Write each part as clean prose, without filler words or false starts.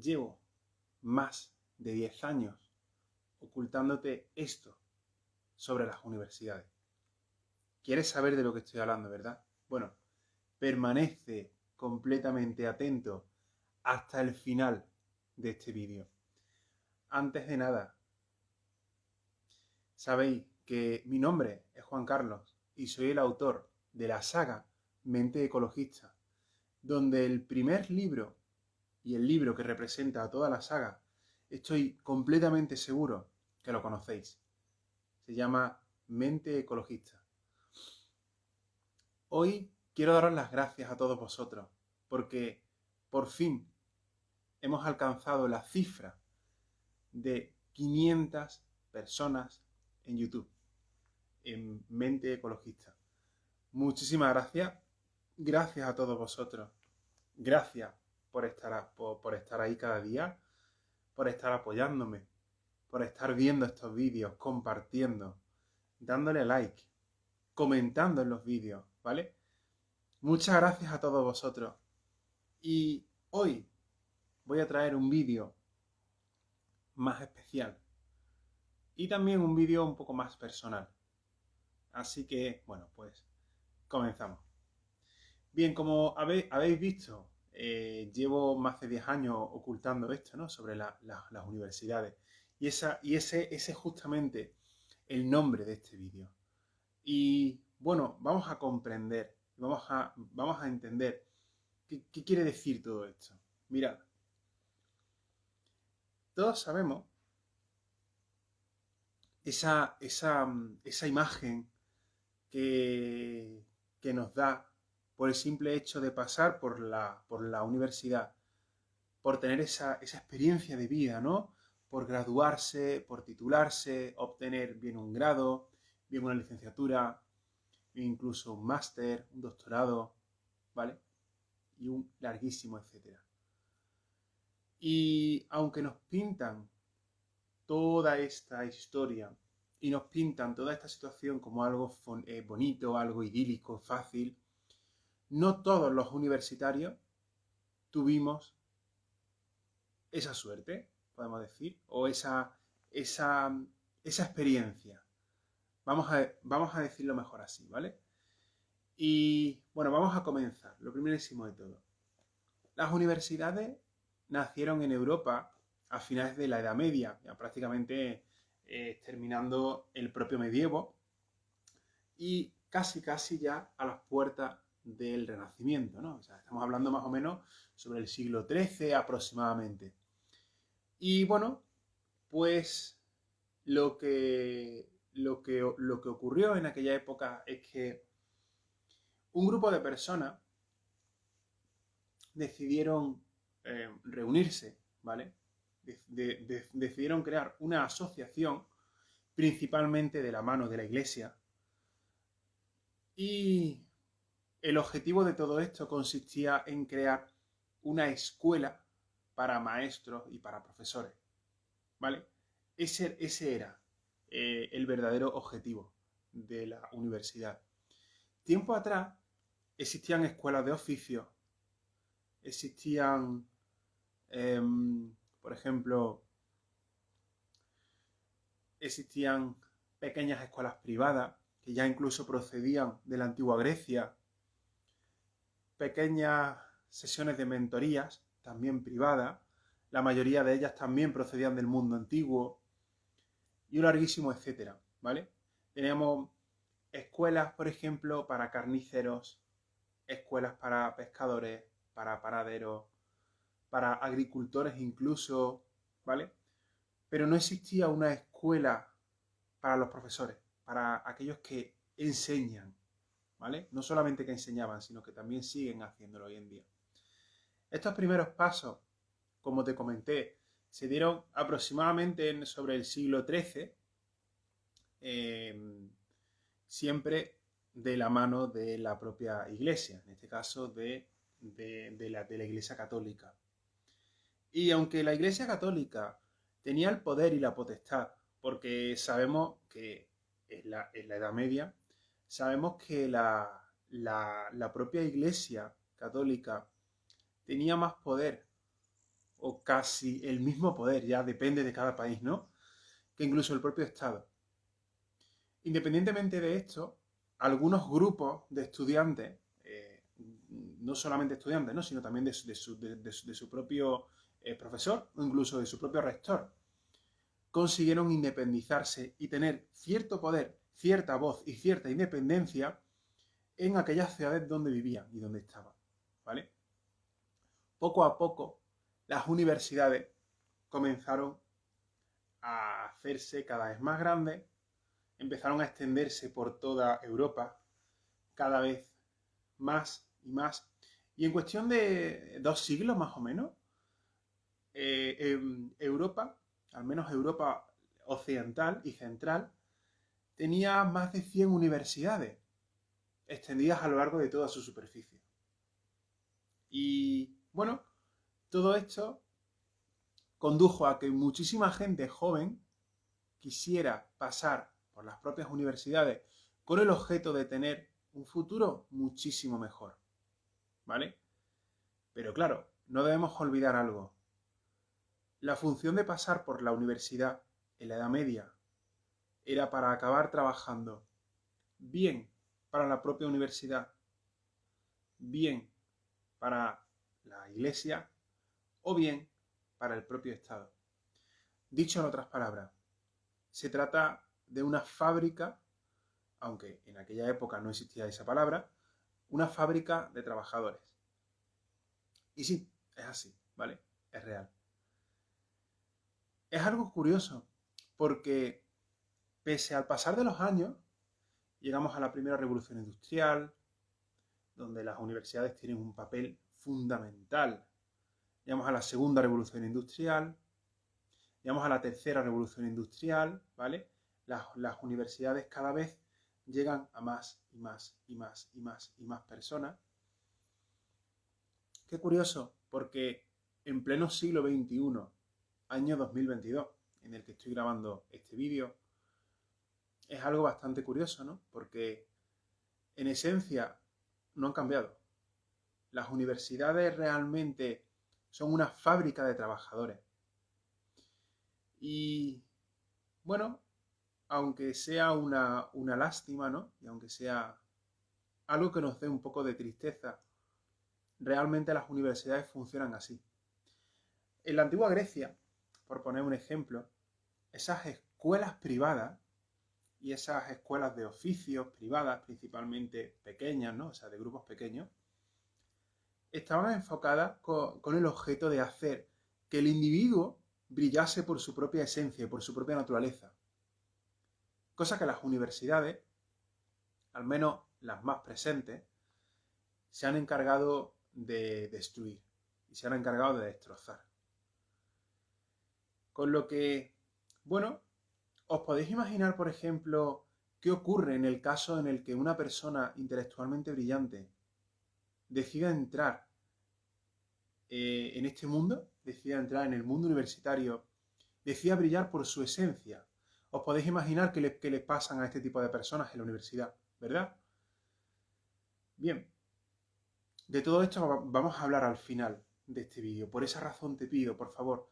llevo más de 10 años ocultándote esto sobre las universidades. ¿Quieres saber de lo que estoy hablando, verdad? Bueno, permanece completamente atento hasta el final de este vídeo. Antes de nada, sabéis que mi nombre es Juan Carlos y soy el autor de la saga Mente Ecologista, donde el primer libro y el libro que representa a toda la saga, estoy completamente seguro que lo conocéis. Se llama Mente Ecologista. Hoy quiero daros las gracias a todos vosotros, porque por fin hemos alcanzado la cifra de 500 personas en YouTube, en Mente Ecologista. Muchísimas gracias. Gracias a todos vosotros. Gracias por estar ahí cada día, por estar apoyándome, por estar viendo estos vídeos, compartiendo, dándole like, comentando en los vídeos, ¿vale? Muchas gracias a todos vosotros. Y hoy voy a traer un vídeo más especial y también un vídeo un poco más personal. Así que, bueno, pues comenzamos. Bien, como habéis visto, llevo más de 10 años ocultando esto, ¿no? Sobre las universidades. Y ese es justamente el nombre de este vídeo. Y bueno, vamos a comprender, vamos a entender qué quiere decir todo esto. Mirad, todos sabemos esa imagen que nos da por el simple hecho de pasar por la universidad, por tener esa experiencia de vida, ¿no? Por graduarse, por titularse, obtener bien un grado, bien una licenciatura, incluso un máster, un doctorado, ¿vale? Y un larguísimo etcétera. Y aunque nos pintan toda esta historia y nos pintan toda esta situación como algo bonito, algo idílico, fácil, no todos los universitarios tuvimos esa suerte, podemos decir, o esa experiencia. Vamos a decirlo mejor así, ¿vale? Y bueno, vamos a comenzar. Lo primerísimo de todo. Las universidades nacieron en Europa a finales de la Edad Media, ya prácticamente terminando el propio medievo y casi ya a las puertas del Renacimiento, ¿no? O sea, estamos hablando más o menos sobre el siglo XIII aproximadamente. Y bueno, pues lo que ocurrió en aquella época es que un grupo de personas decidieron reunirse, ¿vale? Decidieron crear una asociación, principalmente de la mano de la Iglesia. Y el objetivo de todo esto consistía en crear una escuela para maestros y para profesores, ¿vale? Ese era el verdadero objetivo de la universidad. Tiempo atrás existían escuelas de oficio, existían, por ejemplo, existían pequeñas escuelas privadas que ya incluso procedían de la antigua Grecia, pequeñas sesiones de mentorías, también privadas, la mayoría de ellas también procedían del mundo antiguo, y un larguísimo etcétera, ¿vale? Teníamos escuelas, por ejemplo, para carniceros, escuelas para pescadores, para panaderos, para agricultores incluso, ¿vale? Pero no existía una escuela para los profesores, para aquellos que enseñan, ¿vale? No solamente que enseñaban, sino que también siguen haciéndolo hoy en día. Estos primeros pasos, como te comenté, se dieron aproximadamente sobre el siglo XIII, siempre de la mano de la propia Iglesia, en este caso de la Iglesia Católica. Y aunque la Iglesia Católica tenía el poder y la potestad, porque sabemos que en la Edad Media, sabemos que la propia Iglesia Católica tenía más poder o casi el mismo poder, ya depende de cada país, ¿no? Que incluso el propio Estado. Independientemente de esto, algunos grupos de estudiantes, no solamente estudiantes, ¿no? Sino también de su propio profesor o incluso de su propio rector, consiguieron independizarse y tener cierto poder, cierta voz y cierta independencia en aquellas ciudades donde vivían y donde estaban, ¿vale? Poco a poco, las universidades comenzaron a hacerse cada vez más grandes, empezaron a extenderse por toda Europa, cada vez más y más. Y en cuestión de 2 siglos más o menos, Europa, al menos Europa occidental y central, tenía más de 100 universidades extendidas a lo largo de toda su superficie. Y bueno, todo esto condujo a que muchísima gente joven quisiera pasar por las propias universidades con el objeto de tener un futuro muchísimo mejor, ¿vale? Pero claro, no debemos olvidar algo. La función de pasar por la universidad en la Edad Media era para acabar trabajando bien para la propia universidad, bien para la iglesia o bien para el propio Estado. Dicho en otras palabras, se trata de una fábrica, aunque en aquella época no existía esa palabra, una fábrica de trabajadores. Y sí, es así, ¿vale? Es real. Es algo curioso, porque pese al pasar de los años, llegamos a la primera revolución industrial, donde las universidades tienen un papel fundamental. Llegamos a la segunda revolución industrial, llegamos a la tercera revolución industrial, ¿vale? Las universidades cada vez llegan a más y más y más y más y más personas. Qué curioso, porque en pleno siglo XXI, año 2022, en el que estoy grabando este vídeo, es algo bastante curioso, ¿no? Porque en esencia no han cambiado. Las universidades realmente son una fábrica de trabajadores. Y bueno, aunque sea una lástima, ¿no? Y aunque sea algo que nos dé un poco de tristeza, realmente las universidades funcionan así. En la antigua Grecia, por poner un ejemplo, esas escuelas privadas y esas escuelas de oficios privadas, principalmente pequeñas, ¿no? O sea, de grupos pequeños, estaban enfocadas con el objeto de hacer que el individuo brillase por su propia esencia y por su propia naturaleza. Cosa que las universidades, al menos las más presentes, se han encargado de destruir y se han encargado de destrozar. Con lo que, bueno, os podéis imaginar, por ejemplo, qué ocurre en el caso en el que una persona intelectualmente brillante decida entrar en este mundo, decida entrar en el mundo universitario, decida brillar por su esencia. Os podéis imaginar qué les pasan a este tipo de personas en la universidad, ¿verdad? Bien, de todo esto vamos a hablar al final de este vídeo. Por esa razón te pido, por favor,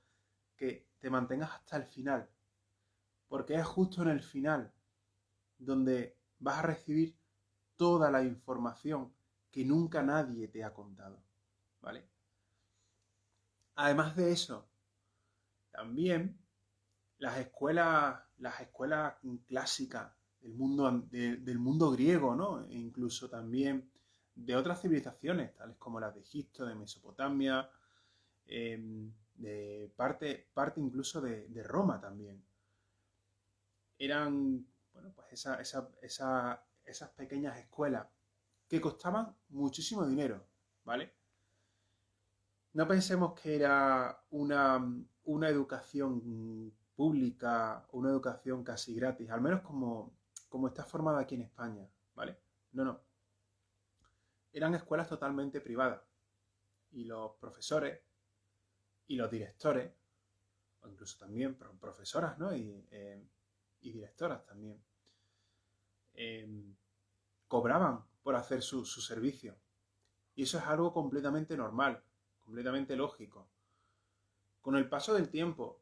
que te mantengas hasta el final, porque es justo en el final donde vas a recibir toda la información que nunca nadie te ha contado, ¿vale? Además de eso, también las escuelas clásicas del mundo griego, ¿no? E incluso también de otras civilizaciones, tales como las de Egipto, de Mesopotamia, de parte incluso de Roma también. Eran, bueno, pues esas pequeñas escuelas que costaban muchísimo dinero, ¿vale? No pensemos que era una educación pública, una educación casi gratis, al menos como está formada aquí en España, ¿vale? No. Eran escuelas totalmente privadas. Y los profesores y los directores, o incluso también profesoras, ¿no? Y directoras también, cobraban por hacer su servicio. Y eso es algo completamente normal, completamente lógico. Con el paso del tiempo,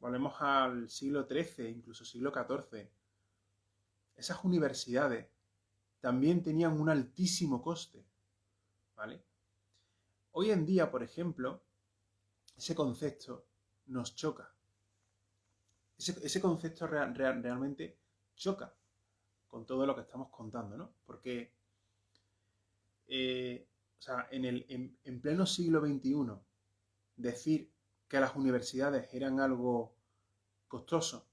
volvemos al siglo XIII, incluso siglo XIV, esas universidades también tenían un altísimo coste, ¿vale? Hoy en día, por ejemplo, ese concepto nos choca. Ese concepto realmente choca con todo lo que estamos contando, ¿no? Porque, o sea, en pleno siglo XXI, decir que las universidades eran algo costoso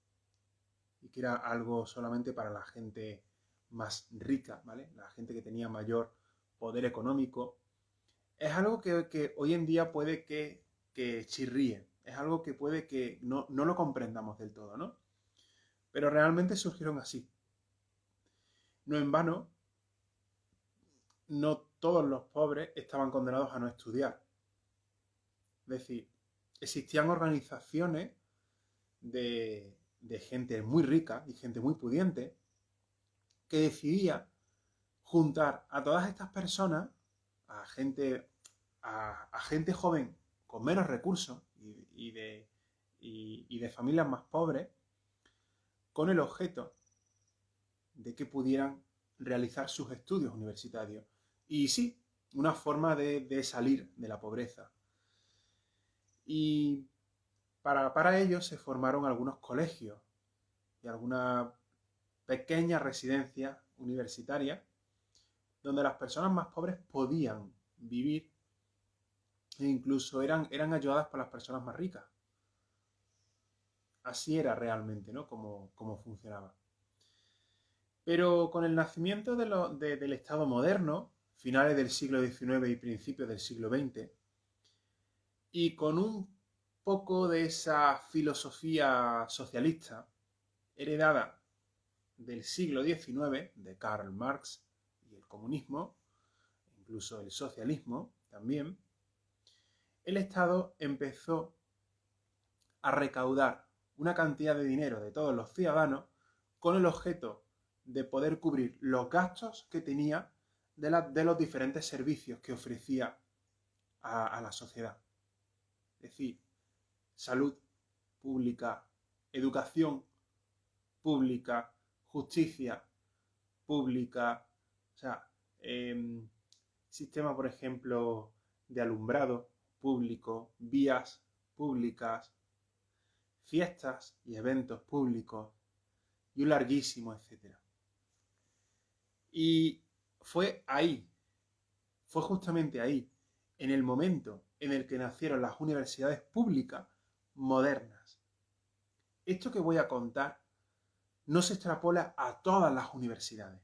y que era algo solamente para la gente más rica, ¿vale? La gente que tenía mayor poder económico, es algo que hoy en día puede que chirríe, es algo que puede que no lo comprendamos del todo, ¿no? Pero realmente surgieron así. No en vano, no todos los pobres estaban condenados a no estudiar. Es decir, existían organizaciones de gente muy rica y gente muy pudiente que decidía juntar a todas estas personas, a gente, a gente joven con menos recursos y de familias más pobres, con el objeto de que pudieran realizar sus estudios universitarios. Y sí, una forma de salir de la pobreza. Y para ello se formaron algunos colegios y algunas pequeñas residencias universitarias donde las personas más pobres podían vivir e incluso eran ayudadas por las personas más ricas. Así era realmente, ¿no? Como funcionaba. Pero con el nacimiento del Estado moderno, finales del siglo XIX y principios del siglo XX, y con un poco de esa filosofía socialista heredada del siglo XIX, de Karl Marx y el comunismo, incluso el socialismo también, el Estado empezó a recaudar una cantidad de dinero de todos los ciudadanos con el objeto de poder cubrir los gastos que tenía de los diferentes servicios que ofrecía a la sociedad. Es decir, salud pública, educación pública, justicia pública, o sea, sistema, por ejemplo, de alumbrado público, vías públicas, fiestas y eventos públicos y un larguísimo etcétera. Y fue justamente ahí, en el momento en el que nacieron las universidades públicas modernas. Esto que voy a contar no se extrapola a todas las universidades,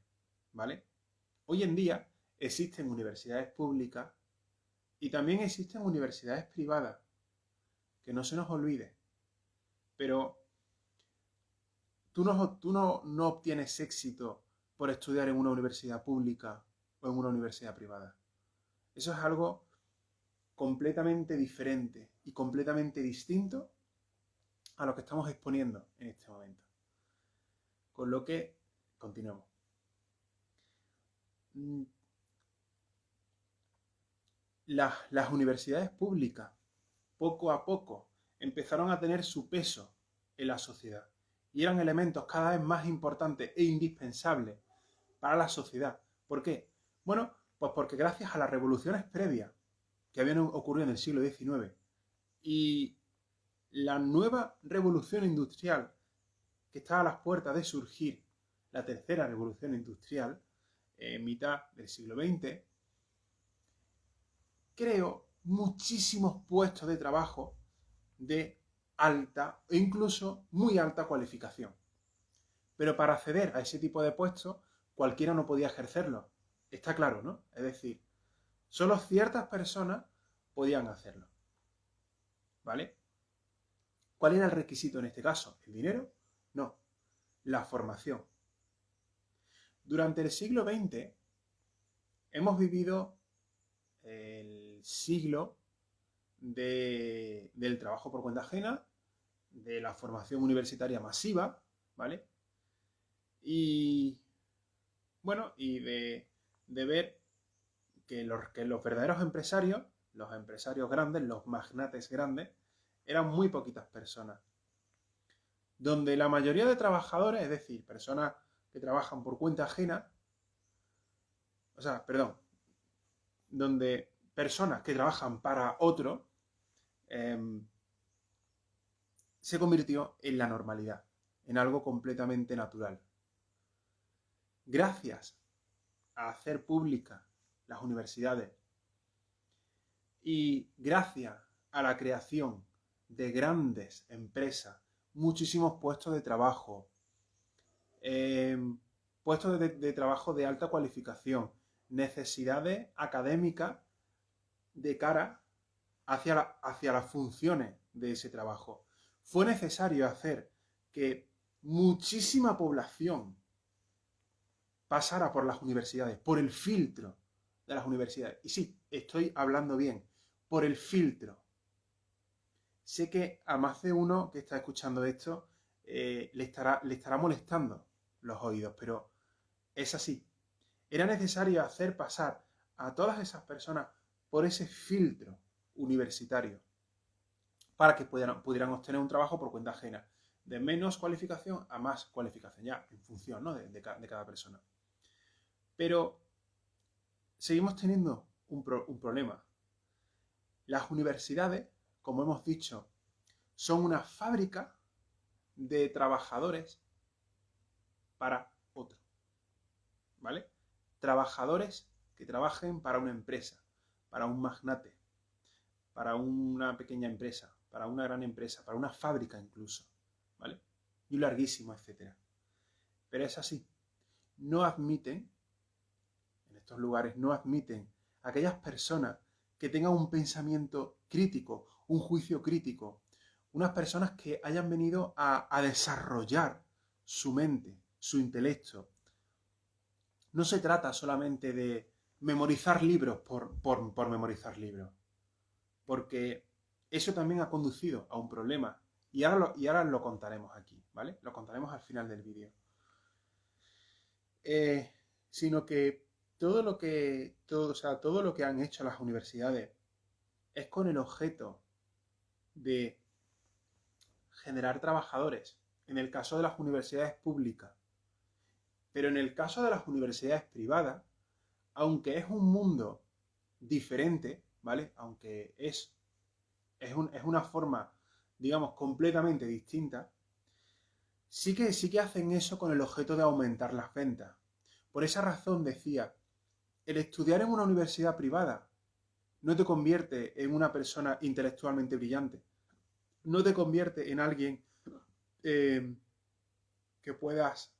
¿vale? Hoy en día existen universidades públicas y también existen universidades privadas, que no se nos olvide. Pero tú no obtienes éxito por estudiar en una universidad pública o en una universidad privada. Eso es algo completamente diferente y completamente distinto a lo que estamos exponiendo en este momento. Con lo que, continuamos. Las universidades públicas, poco a poco, empezaron a tener su peso en la sociedad y eran elementos cada vez más importantes e indispensables para la sociedad. ¿Por qué? Bueno, pues porque gracias a las revoluciones previas que habían ocurrido en el siglo XIX y la nueva revolución industrial que estaba a las puertas de surgir, la tercera revolución industrial, en mitad del siglo XX, creó muchísimos puestos de trabajo de alta e incluso muy alta cualificación. Pero para acceder a ese tipo de puestos, cualquiera no podía ejercerlo. Está claro, ¿no? Es decir, solo ciertas personas podían hacerlo. ¿Vale? ¿Cuál era el requisito en este caso? ¿El dinero? No, la formación. Durante el siglo XX hemos vivido el siglo del trabajo por cuenta ajena, de la formación universitaria masiva, ¿vale? Y bueno, y de ver que los verdaderos empresarios, los empresarios grandes, los magnates grandes, eran muy poquitas personas. Donde la mayoría de trabajadores, es decir, personas que trabajan por cuenta ajena, donde personas que trabajan para otro, se convirtió en la normalidad, en algo completamente natural. Gracias a hacer públicas las universidades y gracias a la creación de grandes empresas, muchísimos puestos de trabajo, puestos de trabajo de alta cualificación, necesidades académicas de cara hacia las funciones de ese trabajo. Fue necesario hacer que muchísima población pasara por las universidades, por el filtro de las universidades. Y sí, estoy hablando bien, por el filtro. Sé que a más de uno que está escuchando esto le estará molestando los oídos, pero es así. Era necesario hacer pasar a todas esas personas por ese filtro universitario para que pudieran obtener un trabajo por cuenta ajena, de menos cualificación a más cualificación, ya en función, ¿no?, de cada persona. Pero seguimos teniendo un problema. Las universidades, como hemos dicho, son una fábrica de trabajadores para otro, ¿vale? Trabajadores que trabajen para una empresa, para un magnate, para una pequeña empresa, para una gran empresa, para una fábrica incluso, ¿vale? Y un larguísimo, etcétera. Pero es así. No admiten, en estos lugares, no admiten a aquellas personas que tengan un pensamiento crítico, un juicio crítico, unas personas que hayan venido a desarrollar su mente, su intelecto. No se trata solamente de memorizar libros por memorizar libros, porque eso también ha conducido a un problema. Y ahora lo contaremos aquí, ¿vale? Lo contaremos al final del vídeo. Sino que todo lo que han hecho las universidades es con el objeto de generar trabajadores, en el caso de las universidades públicas. Pero en el caso de las universidades privadas, aunque es un mundo diferente, ¿vale? Aunque es una forma, digamos, completamente distinta, sí que hacen eso con el objeto de aumentar las ventas. Por esa razón decía, el estudiar en una universidad privada no te convierte en una persona intelectualmente brillante, no te convierte en alguien que puedas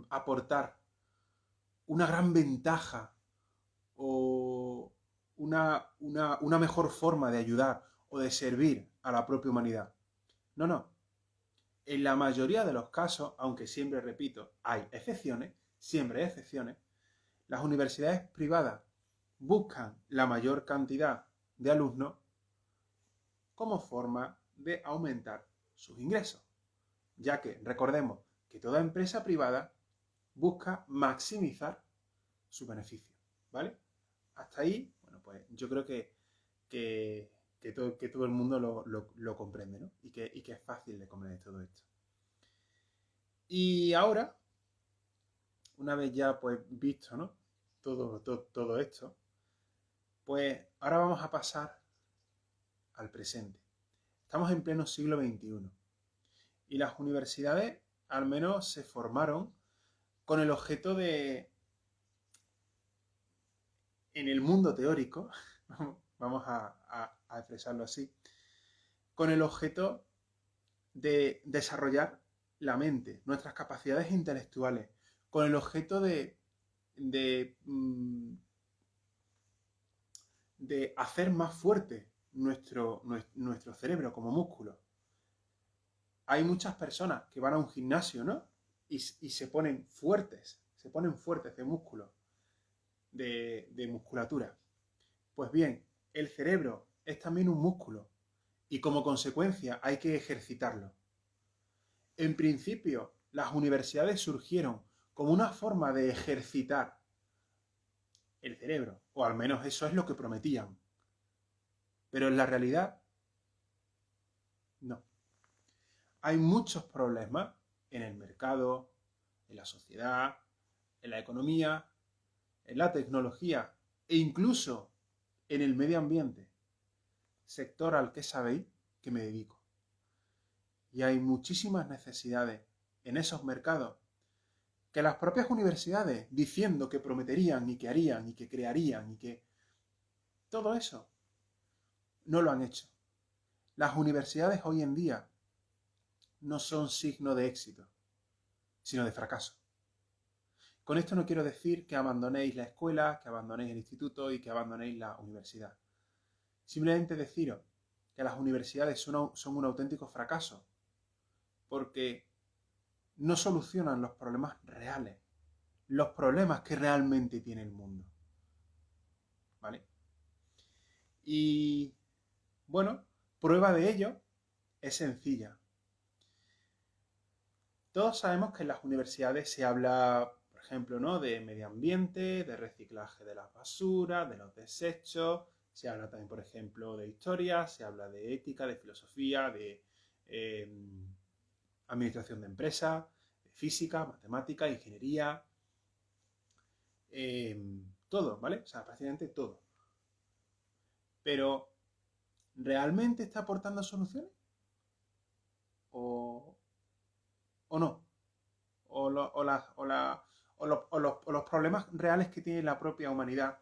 aportar una gran ventaja o una mejor forma de ayudar o de servir a la propia humanidad. No. En la mayoría de los casos, aunque siempre repito, hay excepciones, siempre hay excepciones, las universidades privadas buscan la mayor cantidad de alumnos como forma de aumentar sus ingresos. Ya que recordemos que toda empresa privada busca maximizar su beneficio, ¿vale? Hasta ahí, bueno, pues yo creo que todo el mundo lo comprende, ¿no? Y que es fácil de comprender todo esto. Y ahora, una vez ya pues visto, ¿no?, todo esto, pues ahora vamos a pasar al presente. Estamos en pleno siglo XXI y las universidades al menos se formaron con el objeto de, en el mundo teórico, vamos a expresarlo así, con el objeto de desarrollar la mente, nuestras capacidades intelectuales, con el objeto de hacer más fuerte nuestro cerebro como músculo. Hay muchas personas que van a un gimnasio, ¿no? Y se ponen fuertes de músculo, de musculatura. Pues bien, el cerebro es también un músculo y como consecuencia hay que ejercitarlo. En principio, las universidades surgieron como una forma de ejercitar el cerebro, o al menos eso es lo que prometían. Pero en la realidad No. Hay muchos problemas en el mercado, en la sociedad, en la economía, en la tecnología e incluso en el medio ambiente, sector al que sabéis que me dedico. Y hay muchísimas necesidades en esos mercados que las propias universidades, diciendo que prometerían y que harían y que crearían y que todo eso, no lo han hecho. Las universidades hoy en día no son signo de éxito, sino de fracaso. Con esto no quiero decir que abandonéis la escuela, que abandonéis el instituto y que abandonéis la universidad. Simplemente deciros que las universidades son un auténtico fracaso, porque no solucionan los problemas reales, los problemas que realmente tiene el mundo. ¿Vale? Y bueno, prueba de ello es sencilla. Todos sabemos que en las universidades se habla, por ejemplo, ¿no?, de medio ambiente, de reciclaje de las basuras, de los desechos. Se habla también, por ejemplo, de historia, se habla de ética, de filosofía, de administración de empresas, de física, matemática, ingeniería, todo, ¿vale? O sea, prácticamente todo. Pero, ¿realmente está aportando soluciones? ¿O no? O los problemas reales que tiene la propia humanidad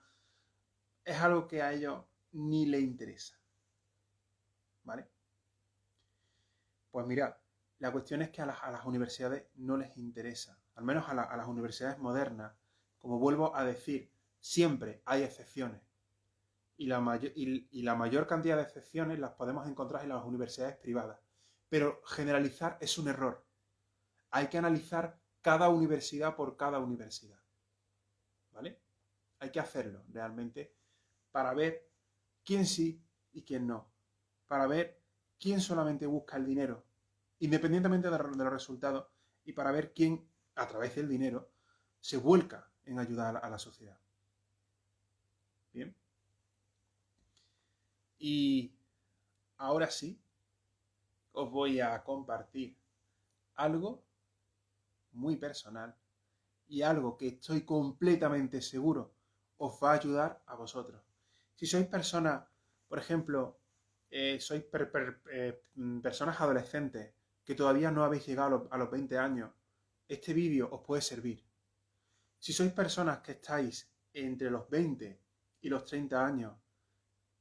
es algo que a ellos ni le interesa. ¿Vale? Pues mirad, la cuestión es que a las universidades no les interesa, al menos a las universidades modernas. Como vuelvo a decir, siempre hay excepciones. Y la mayor cantidad de excepciones las podemos encontrar en las universidades privadas. Pero generalizar es un error. Hay que analizar cada universidad por cada universidad. ¿Vale? Hay que hacerlo realmente para ver quién sí y quién no. Para ver quién solamente busca el dinero, independientemente de los resultados, y para ver quién, a través del dinero, se vuelca en ayudar a la sociedad. Bien. Y ahora sí, os voy a compartir algo muy personal y algo que estoy completamente seguro os va a ayudar a vosotros. Si sois personas, por ejemplo, sois personas adolescentes que todavía no habéis llegado a los 20 años, este vídeo os puede servir. Si sois personas que estáis entre los 20 y los 30 años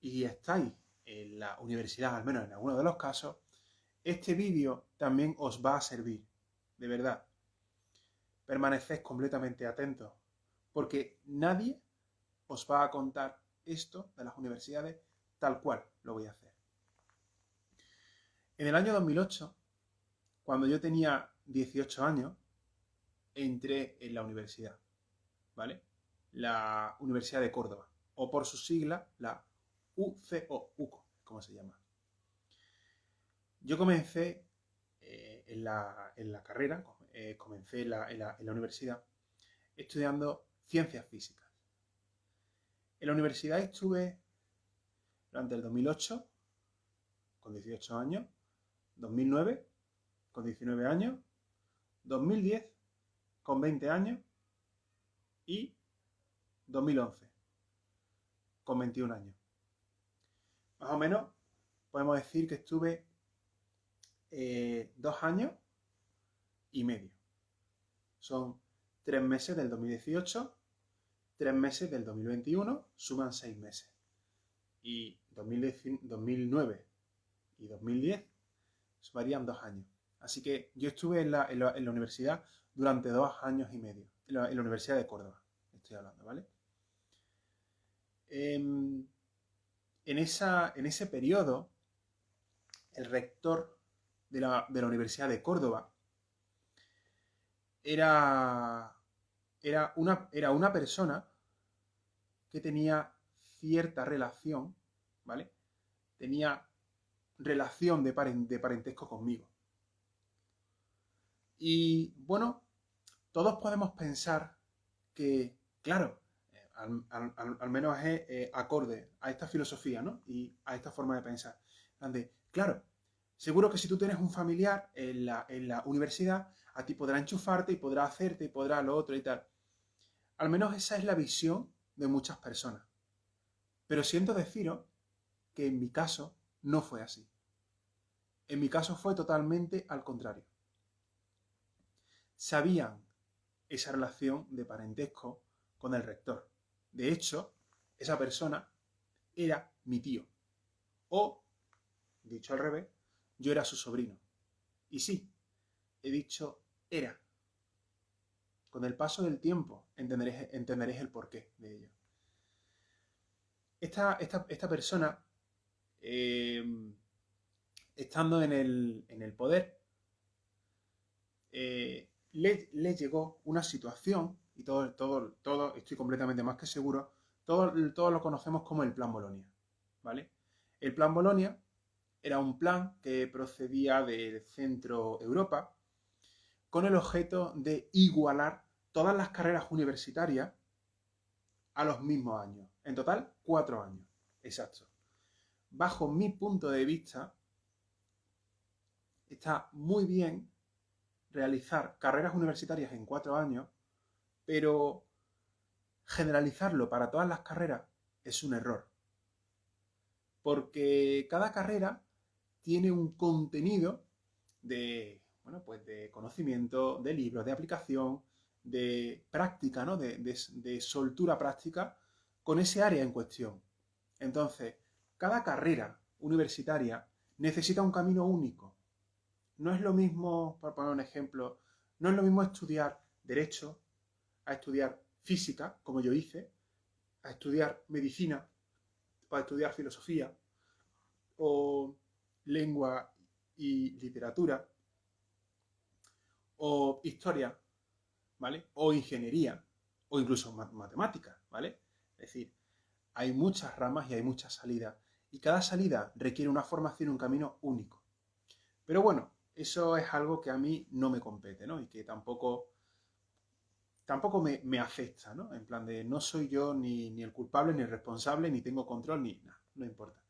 y estáis en la universidad, al menos en alguno de los casos, este vídeo también os va a servir. De verdad. Permaneced completamente atentos, porque nadie os va a contar esto de las universidades tal cual lo voy a hacer. En el año 2008, cuando yo tenía 18 años, entré en la universidad, ¿vale? La Universidad de Córdoba, o por su sigla, la UCO, como se llama. Yo comencé en la carrera, comencé en la universidad estudiando ciencias físicas. En la universidad estuve durante el 2008, con 18 años, 2009, con 19 años, 2010, con 20 años y 2011, con 21 años. Más o menos podemos decir que estuve 2 años y medio. Son 3 meses del 2018, 3 meses del 2021, suman 6 meses. Y 2009 y 2010 sumarían 2 años. Así que yo estuve en la universidad durante 2 años y medio. En la Universidad de Córdoba, estoy hablando, ¿vale? En ese periodo, el rector de la Universidad de Córdoba era una persona que tenía cierta relación, ¿vale? Tenía relación de parentesco conmigo. Y bueno, todos podemos pensar que, claro, al menos es acorde a esta filosofía, ¿no? Y a esta forma de pensar. Claro, Seguro que si tú tienes un familiar en la universidad, a ti podrá enchufarte y podrá hacerte y podrá lo otro y tal. Al menos esa es la visión de muchas personas. Pero siento deciros que en mi caso no fue así. En mi caso fue totalmente al contrario. Sabían esa relación de parentesco con el rector. De hecho, esa persona era mi tío. O, dicho al revés, yo era su sobrino. Y sí, he dicho era. Con el paso del tiempo entenderéis el porqué de ello. Esta persona, eh, estando en el poder, le llegó una situación, y todo, estoy completamente más que seguro, todos lo conocemos como el Plan Bolonia, ¿vale? El Plan Bolonia era un plan que procedía del centro Europa con el objeto de igualar todas las carreras universitarias a los mismos años. En total, 4 años. Exacto. Bajo mi punto de vista, está muy bien realizar carreras universitarias en 4 años, pero generalizarlo para todas las carreras es un error. Porque cada carrera tiene un contenido de, bueno, pues de conocimiento, de libros, de aplicación, de práctica, ¿no? De soltura práctica con ese área en cuestión. Entonces, cada carrera universitaria necesita un camino único. No es lo mismo, por poner un ejemplo, no es lo mismo estudiar derecho a estudiar física, como yo hice, a estudiar medicina, o a estudiar filosofía, o lengua y literatura, o historia, ¿vale? O ingeniería, o incluso matemáticas, ¿vale? Es decir, hay muchas ramas y hay muchas salidas, y cada salida requiere una formación, un camino único. Pero bueno, eso es algo que a mí no me compete, ¿no? Y que tampoco me afecta, ¿no? En plan de no soy yo ni el culpable, ni el responsable, ni tengo control, ni nada, no importa.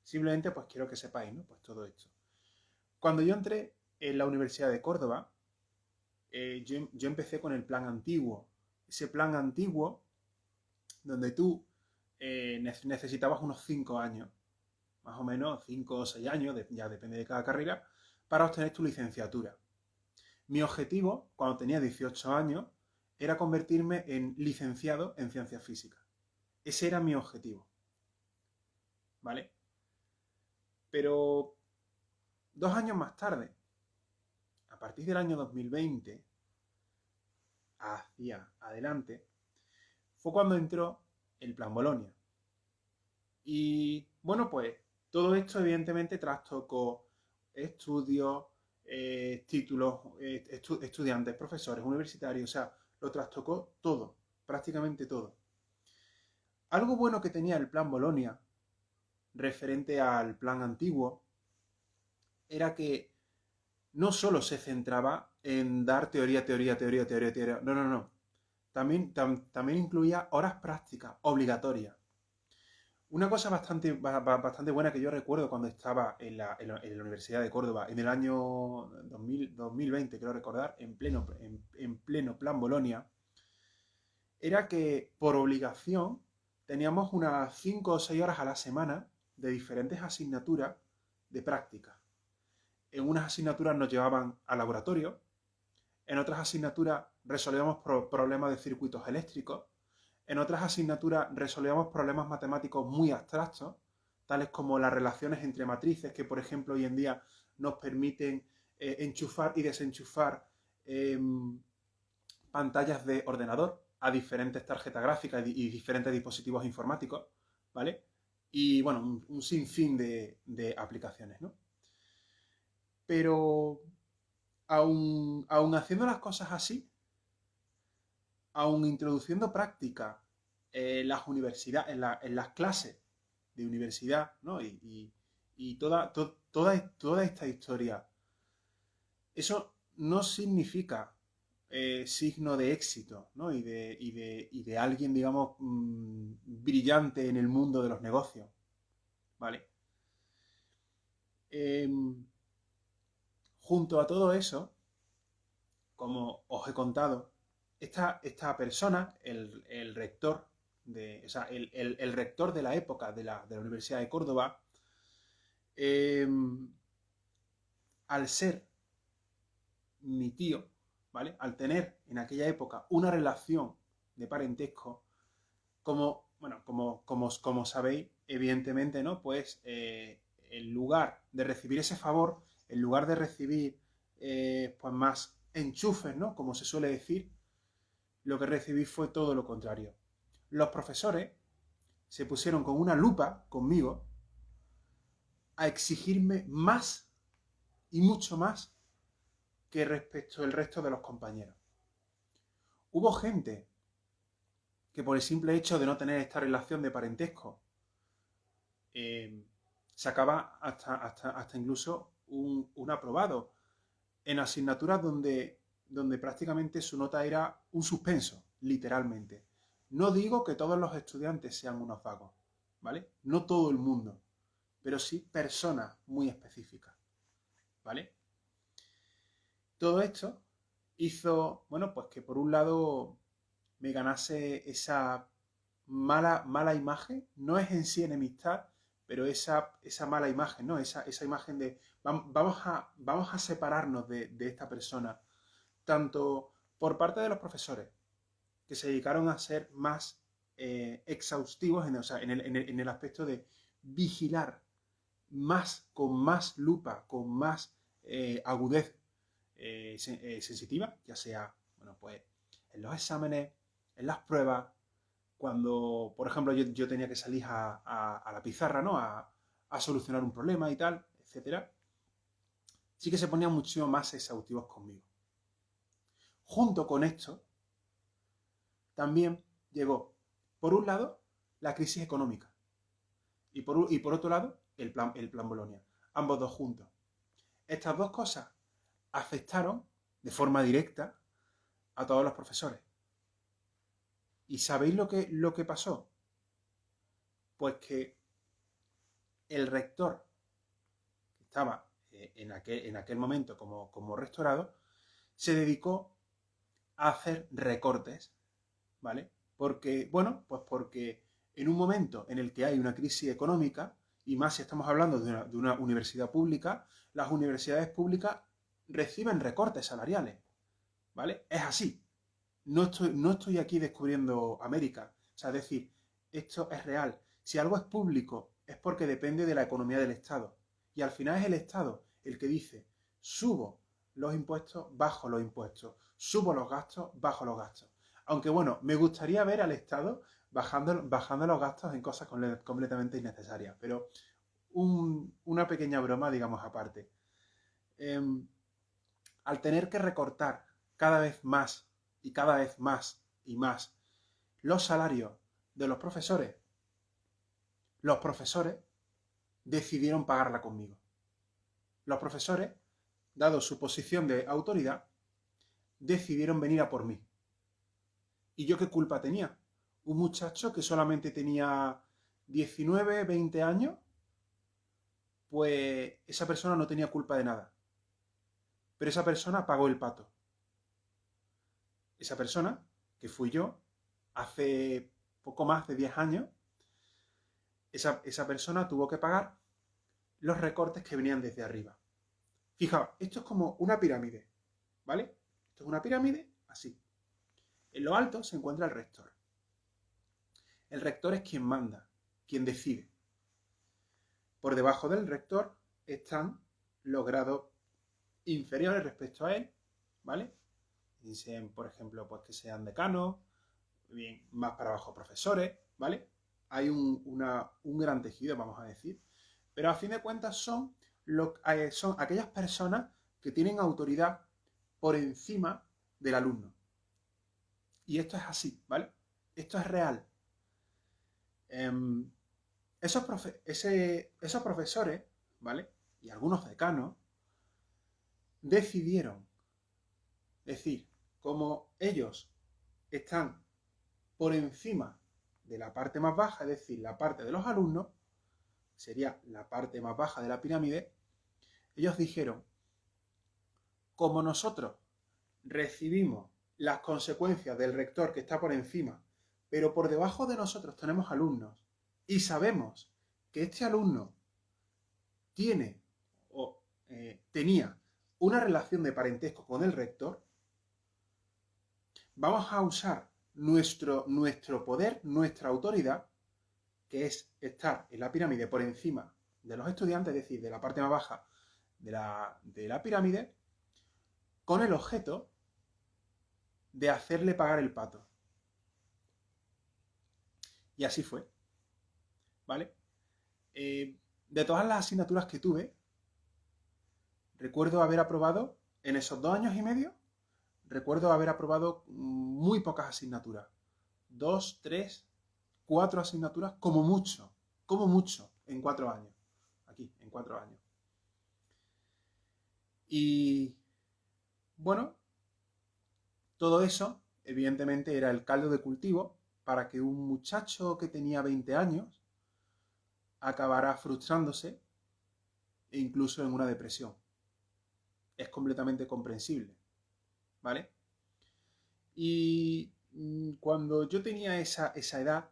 Simplemente pues quiero que sepáis, ¿no? Pues todo esto. Cuando yo entré en la Universidad de Córdoba, yo empecé con el plan antiguo. Ese plan antiguo, donde tú necesitabas unos 5 años, más o menos 5 o 6 años, ya depende de cada carrera, para obtener tu licenciatura. Mi objetivo, cuando tenía 18 años, era convertirme en licenciado en ciencias físicas. Ese era mi objetivo. ¿Vale? Pero 2 años más tarde, a partir del año 2020, hacia adelante, fue cuando entró el Plan Bolonia. Y bueno, pues todo esto evidentemente trastocó estudios, títulos, estudiantes, profesores, universitarios, o sea, lo trastocó todo, prácticamente todo. Algo bueno que tenía el Plan Bolonia referente al plan antiguo era que no solo se centraba en dar teoría, teoría, teoría, teoría, teoría. No, no, no. También incluía horas prácticas obligatorias. Una cosa bastante buena que yo recuerdo cuando estaba en la Universidad de Córdoba en el año 2020, creo recordar, en pleno plan Bolonia, era que por obligación teníamos unas 5 o 6 horas a la semana de diferentes asignaturas de práctica. En unas asignaturas nos llevaban al laboratorio, en otras asignaturas resolvíamos problemas de circuitos eléctricos, en otras asignaturas resolvíamos problemas matemáticos muy abstractos, tales como las relaciones entre matrices, que por ejemplo hoy en día nos permiten enchufar y desenchufar eh, pantallas de ordenador a diferentes tarjetas gráficas y diferentes dispositivos informáticos, ¿vale? Y bueno, un sinfín de aplicaciones, ¿no? Pero aún haciendo las cosas así, aún introduciendo práctica en las universidades, en las clases de universidad, ¿no? Y toda esta historia, eso no significa signo de éxito, ¿no? Y de alguien, digamos, brillante en el mundo de los negocios, ¿vale? Junto a todo eso, como os he contado, esta persona, el rector, o sea, el rector de la época de la Universidad de Córdoba, eh, al ser mi tío, ¿vale? Al tener en aquella época una relación de parentesco, como sabéis, evidentemente, ¿no? Pues en lugar de recibir ese favor, en lugar de recibir pues más enchufes, ¿no? Como se suele decir, lo que recibí fue todo lo contrario. Los profesores se pusieron con una lupa conmigo a exigirme más y mucho más que respecto al resto de los compañeros. Hubo gente que por el simple hecho de no tener esta relación de parentesco sacaba hasta incluso un aprobado en asignaturas donde prácticamente su nota era un suspenso, literalmente. No digo que todos los estudiantes sean unos vagos, ¿vale? No todo el mundo, pero sí personas muy específicas, ¿vale? Todo esto hizo, bueno, pues que por un lado me ganase esa mala imagen, no es en sí enemistad, pero esa mala imagen, ¿no? Esa imagen de vamos a separarnos de esta persona, tanto por parte de los profesores, que se dedicaron a ser más exhaustivos o sea, en el aspecto de vigilar más, con más lupa, con más agudez sensitiva, ya sea, bueno, pues en los exámenes, en las pruebas, cuando, por ejemplo, yo tenía que salir a la pizarra, ¿no? A solucionar un problema y tal, etcétera, sí que se ponían muchísimo más exhaustivos conmigo. Junto con esto, también llegó, por un lado, la crisis económica y por otro lado, el plan Bolonia. Ambos dos juntos. Estas dos cosas afectaron de forma directa a todos los profesores. ¿Y sabéis lo que pasó? Pues que el rector, que estaba en aquel momento como rectorado, se dedicó a hacer recortes, ¿vale? Porque, bueno, pues porque en un momento en el que hay una crisis económica, y más si estamos hablando de una universidad pública, las universidades públicas reciben recortes salariales, ¿vale? Es así. No estoy aquí descubriendo América. O sea, es decir, esto es real. Si algo es público, es porque depende de la economía del Estado. Y al final es el Estado el que dice, subo los impuestos, bajo los impuestos. Subo los gastos, bajo los gastos. Aunque bueno, me gustaría ver al Estado bajando los gastos en cosas completamente innecesarias. Pero una pequeña broma, digamos, aparte. Al tener que recortar cada vez más y cada vez más y más los salarios de los profesores decidieron pagarla conmigo. Los profesores, dado su posición de autoridad, decidieron venir a por mí. ¿Y yo qué culpa tenía? Un muchacho que solamente tenía 19, 20 años, pues esa persona no tenía culpa de nada. Pero esa persona pagó el pato. Esa persona, que fui yo, hace poco más de 10 años, esa persona tuvo que pagar los recortes que venían desde arriba. Fijaos, esto es como una pirámide, ¿vale? Esto es una pirámide así. En lo alto se encuentra el rector. El rector es quien manda, quien decide. Por debajo del rector están los grados inferiores respecto a él, ¿vale? Dicen, por ejemplo, pues que sean decanos, bien, más para abajo profesores, ¿vale? Hay un gran tejido, vamos a decir, pero a fin de cuentas son aquellas personas que tienen autoridad por encima del alumno. Y esto es así, ¿vale? Esto es real. Esos profesores, ¿vale? Y algunos decanos decidieron decir, como ellos están por encima de la parte más baja, es decir, la parte de los alumnos, sería la parte más baja de la pirámide, ellos dijeron, como nosotros recibimos las consecuencias del rector que está por encima, pero por debajo de nosotros tenemos alumnos y sabemos que este alumno tiene o tenía una relación de parentesco con el rector, vamos a usar nuestro poder, nuestra autoridad, que es estar en la pirámide por encima de los estudiantes, es decir, de la parte más baja de la pirámide, con el objeto de hacerle pagar el pato. Y así fue, ¿vale? De todas las asignaturas que tuve, recuerdo haber aprobado, en esos 2 años y medio, recuerdo haber aprobado muy pocas asignaturas. 2, 3, 4 asignaturas, como mucho, en 4 años. Aquí, en 4 años. Y bueno, todo eso, evidentemente, era el caldo de cultivo para que un muchacho que tenía 20 años acabara frustrándose e incluso en una depresión. Es completamente comprensible, ¿vale? Y cuando yo tenía esa edad,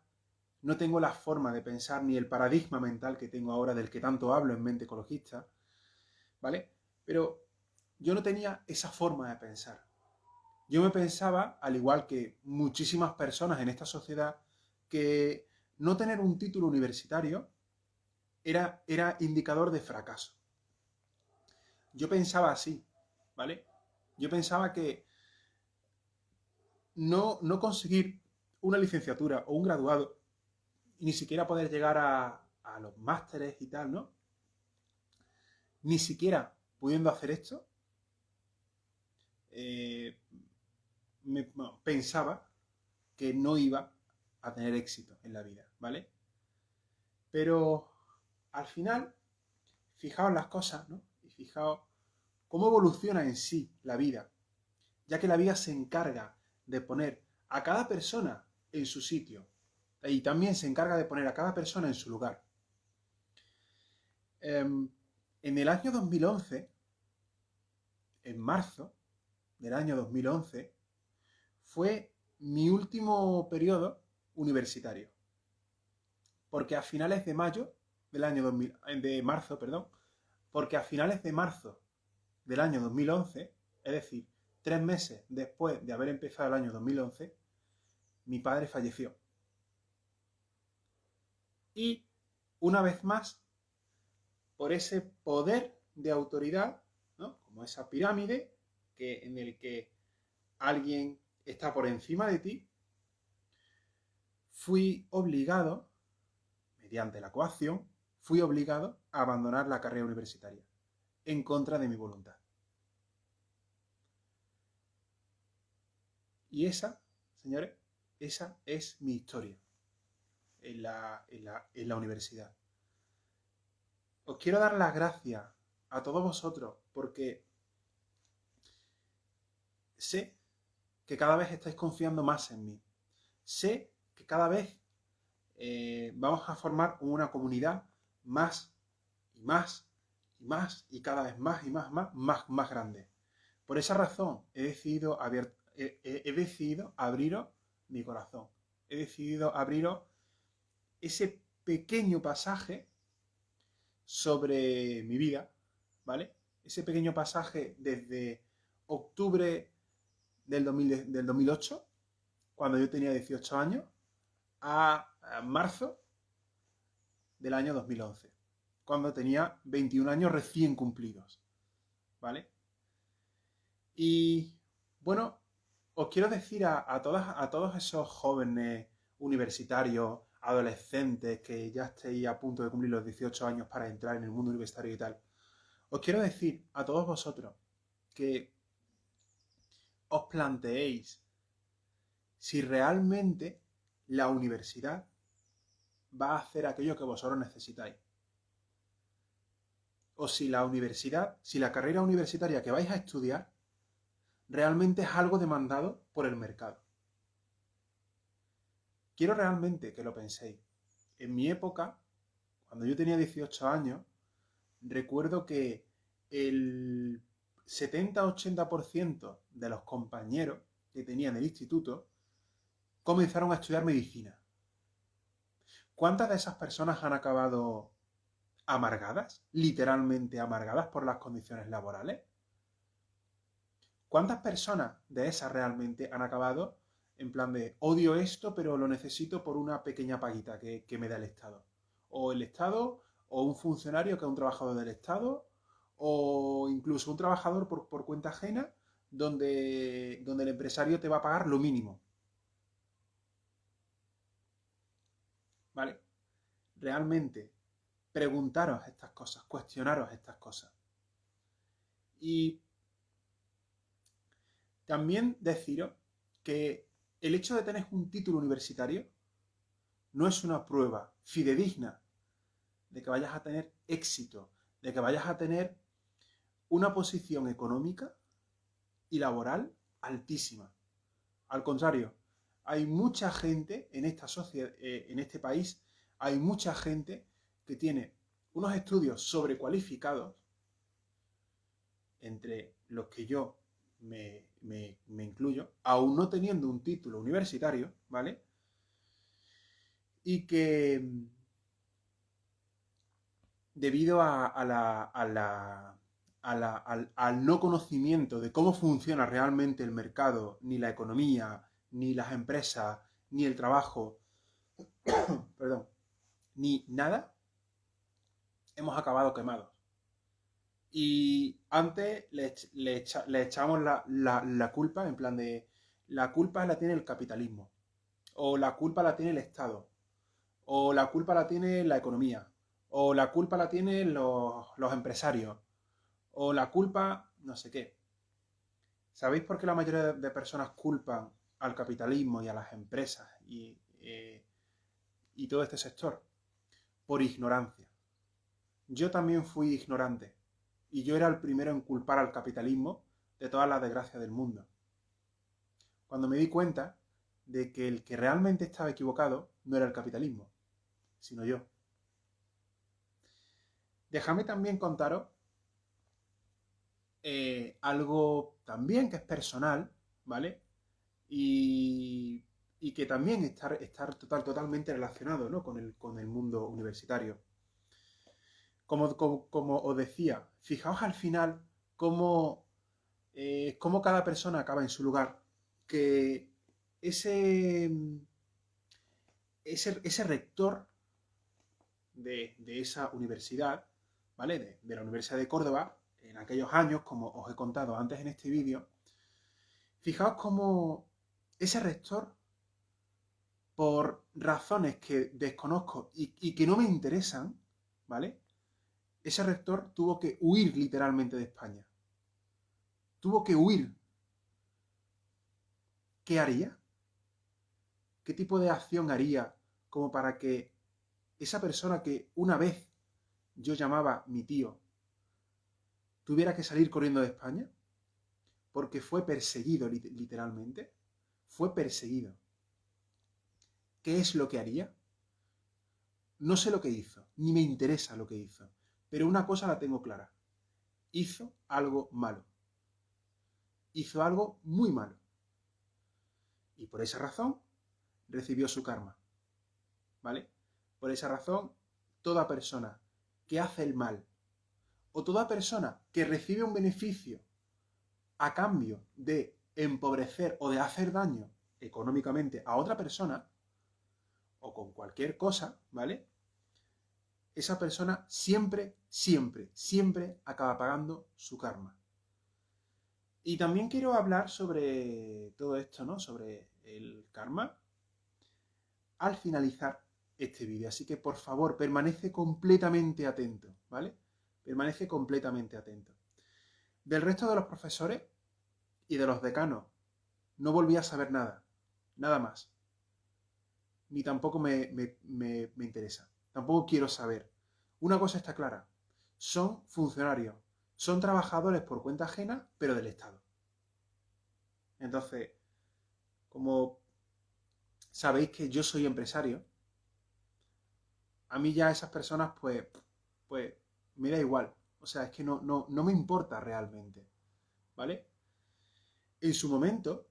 no tengo la forma de pensar ni el paradigma mental que tengo ahora, del que tanto hablo en Mente Ecologista, ¿vale? Pero yo no tenía esa forma de pensar. Yo me pensaba, al igual que muchísimas personas en esta sociedad, que no tener un título universitario era indicador de fracaso. Yo pensaba así, ¿vale? Yo pensaba que no conseguir una licenciatura o un graduado, y ni siquiera poder llegar a los másteres y tal, ¿no? Ni siquiera pudiendo hacer esto, pensaba que no iba a tener éxito en la vida, ¿vale? Pero al final, fijaos las cosas, ¿no? Y fijaos cómo evoluciona en sí la vida, ya que la vida se encarga de poner a cada persona en su sitio y también se encarga de poner a cada persona en su lugar. En el año 2011, en marzo del año 2011, fue mi último periodo universitario. Porque a finales de mayo del año 2000, de marzo, perdón, porque a finales de marzo del año 2011, es decir, 3 meses después de haber empezado el año 2011, mi padre falleció. Y una vez más, por ese poder de autoridad, ¿no? Como esa pirámide en el que alguien está por encima de ti, fui obligado, mediante la coacción, fui obligado a abandonar la carrera universitaria, en contra de mi voluntad. Y esa, señores, esa es mi historia en la universidad. Os quiero dar las gracias a todos vosotros porque sé que cada vez estáis confiando más en mí. Sé que cada vez vamos a formar una comunidad más y más y más y cada vez más y más grande. Por esa razón he decidido abriros mi corazón. He decidido abriros ese pequeño pasaje sobre mi vida, ¿vale? Ese pequeño pasaje desde octubre del 2008, cuando yo tenía 18 años, a marzo del año 2011, cuando tenía 21 años recién cumplidos, ¿vale? Y bueno, os quiero decir a todos esos jóvenes universitarios, adolescentes que ya estéis a punto de cumplir los 18 años para entrar en el mundo universitario y tal, os quiero decir a todos vosotros que os planteéis si realmente la universidad va a hacer aquello que vosotros necesitáis. O si la universidad, si la carrera universitaria que vais a estudiar realmente es algo demandado por el mercado. Quiero realmente que lo penséis. En mi época, cuando yo tenía 18 años, recuerdo que 70-80% de los compañeros que tenía en el instituto comenzaron a estudiar medicina. ¿Cuántas de esas personas han acabado amargadas, literalmente amargadas por las condiciones laborales? ¿Cuántas personas de esas realmente han acabado en plan de odio esto, pero lo necesito por una pequeña paguita que me da el Estado? O el Estado, o un funcionario que es un trabajador del Estado, o incluso un trabajador por cuenta ajena, donde el empresario te va a pagar lo mínimo. ¿Vale? Realmente, preguntaros estas cosas, cuestionaros estas cosas. Y también deciros que el hecho de tener un título universitario no es una prueba fidedigna de que vayas a tener éxito, de que vayas a tener una posición económica y laboral altísima. Al contrario, hay mucha gente en esta sociedad, en este país, hay mucha gente que tiene unos estudios sobrecualificados, entre los que yo me incluyo, aún no teniendo un título universitario, ¿vale? Y que debido al no conocimiento de cómo funciona realmente el mercado, ni la economía, ni las empresas, ni el trabajo, perdón, ni nada, hemos acabado quemados. Y antes le echamos la culpa, en plan de, la culpa la tiene el capitalismo, o la culpa la tiene el Estado, o la culpa la tiene la economía, o la culpa la tienen los empresarios, o la culpa no sé qué. ¿Sabéis por qué la mayoría de personas culpan al capitalismo y a las empresas y todo este sector? Por ignorancia. Yo también fui ignorante y yo era el primero en culpar al capitalismo de todas las desgracias del mundo. Cuando me di cuenta de que el que realmente estaba equivocado no era el capitalismo, sino yo. Déjame también contaros algo también que es personal, ¿vale? Y que también estar totalmente relacionado, ¿no? con el mundo universitario. Como os decía, fijaos al final cómo cada persona acaba en su lugar. Que ese rector de esa universidad, ¿vale? De la Universidad de Córdoba, en aquellos años, como os he contado antes en este vídeo, fijaos cómo ese rector, por razones que desconozco y que no me interesan, ¿vale? Ese rector tuvo que huir literalmente de España. Tuvo que huir. ¿Qué haría? ¿Qué tipo de acción haría como para que esa persona que una vez yo llamaba mi tío tuviera que salir corriendo de España? Porque fue perseguido literalmente. Fue perseguido. ¿Qué es lo que haría? No sé lo que hizo, ni me interesa lo que hizo, pero una cosa la tengo clara. Hizo algo malo. Hizo algo muy malo. Y por esa razón recibió su karma. ¿Vale? Por esa razón, toda persona que hace el mal o toda persona que recibe un beneficio a cambio de empobrecer o de hacer daño económicamente a otra persona o con cualquier cosa, ¿vale? Esa persona siempre, siempre, siempre acaba pagando su karma. Y también quiero hablar sobre todo esto, ¿no? Sobre el karma al finalizar este vídeo. Así que, por favor, permanece completamente atento, ¿vale? Permanece completamente atento. Del resto de los profesores y de los decanos, no volví a saber nada. Nada más. Ni tampoco me interesa. Tampoco quiero saber. Una cosa está clara. Son funcionarios. Son trabajadores por cuenta ajena, pero del Estado. Entonces, como sabéis que yo soy empresario, a mí ya esas personas, pues me da igual. O sea, es que no me importa realmente. ¿vale? En su momento,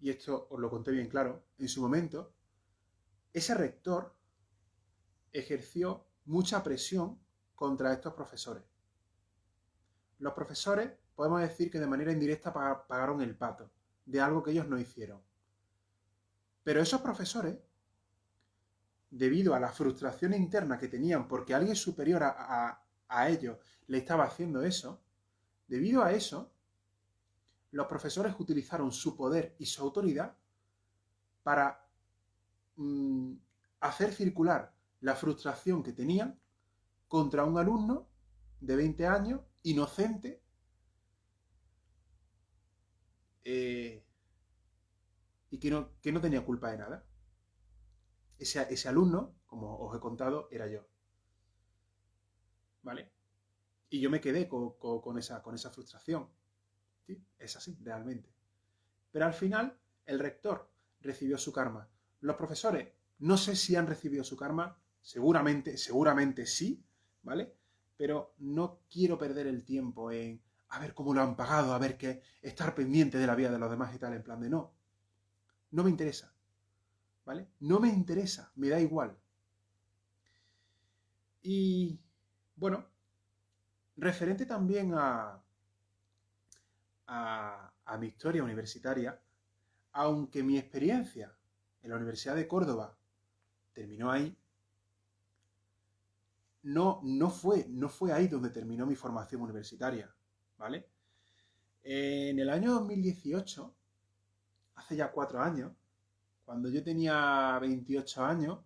y esto os lo conté bien claro, en su momento, ese rector ejerció mucha presión contra estos profesores. Los profesores, podemos decir que de manera indirecta pagaron el pato de algo que ellos no hicieron. Pero esos profesores, debido a la frustración interna que tenían porque alguien superior a ellos le estaba haciendo eso, debido a eso, los profesores utilizaron su poder y su autoridad para hacer circular la frustración que tenían contra un alumno de 20 años, inocente, y que no tenía culpa de nada. Ese alumno, como os he contado, era yo. ¿Vale? Y yo me quedé con esa frustración. ¿Sí? Es así, realmente. Pero al final, el rector recibió su karma. Los profesores, no sé si han recibido su karma, seguramente sí, ¿vale? Pero no quiero perder el tiempo en a ver cómo lo han pagado, a ver qué, estar pendiente de la vida de los demás y tal, en plan de no. No me interesa, ¿vale? No me interesa, me da igual. Y, bueno, referente también a mi historia universitaria, aunque mi experiencia en la Universidad de Córdoba terminó ahí, no fue ahí donde terminó mi formación universitaria, ¿vale? En el año 2018, hace ya 4 años, cuando yo tenía 28 años,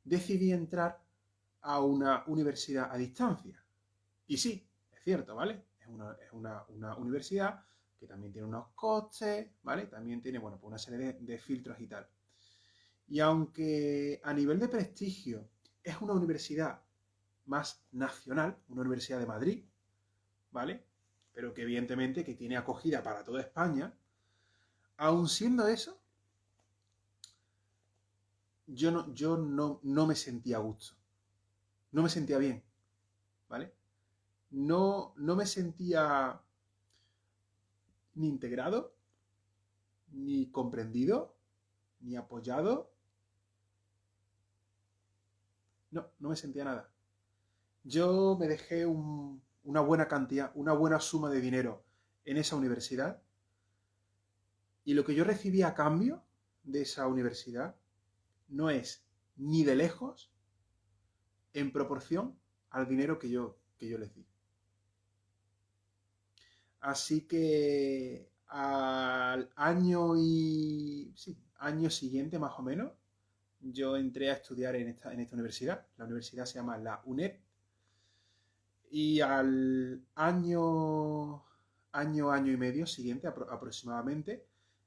decidí entrar a una universidad a distancia. Y sí, es cierto, ¿vale? Es una universidad que también tiene unos costes, ¿vale? También tiene, bueno, pues una serie de filtros y tal. Y aunque a nivel de prestigio es una universidad más nacional, una universidad de Madrid, ¿vale? Pero que evidentemente que tiene acogida para toda España, aun siendo eso, yo no me sentía a gusto. No me sentía bien, ¿vale? No me sentía ni integrado, ni comprendido, ni apoyado. No me sentía nada. Yo me dejé una buena cantidad, una buena suma de dinero en esa universidad, y lo que yo recibí a cambio de esa universidad no es ni de lejos en proporción al dinero que yo les di. Así que al año siguiente más o menos, yo entré a estudiar en esta universidad. La universidad se llama la UNED. Y al año y medio siguiente aproximadamente,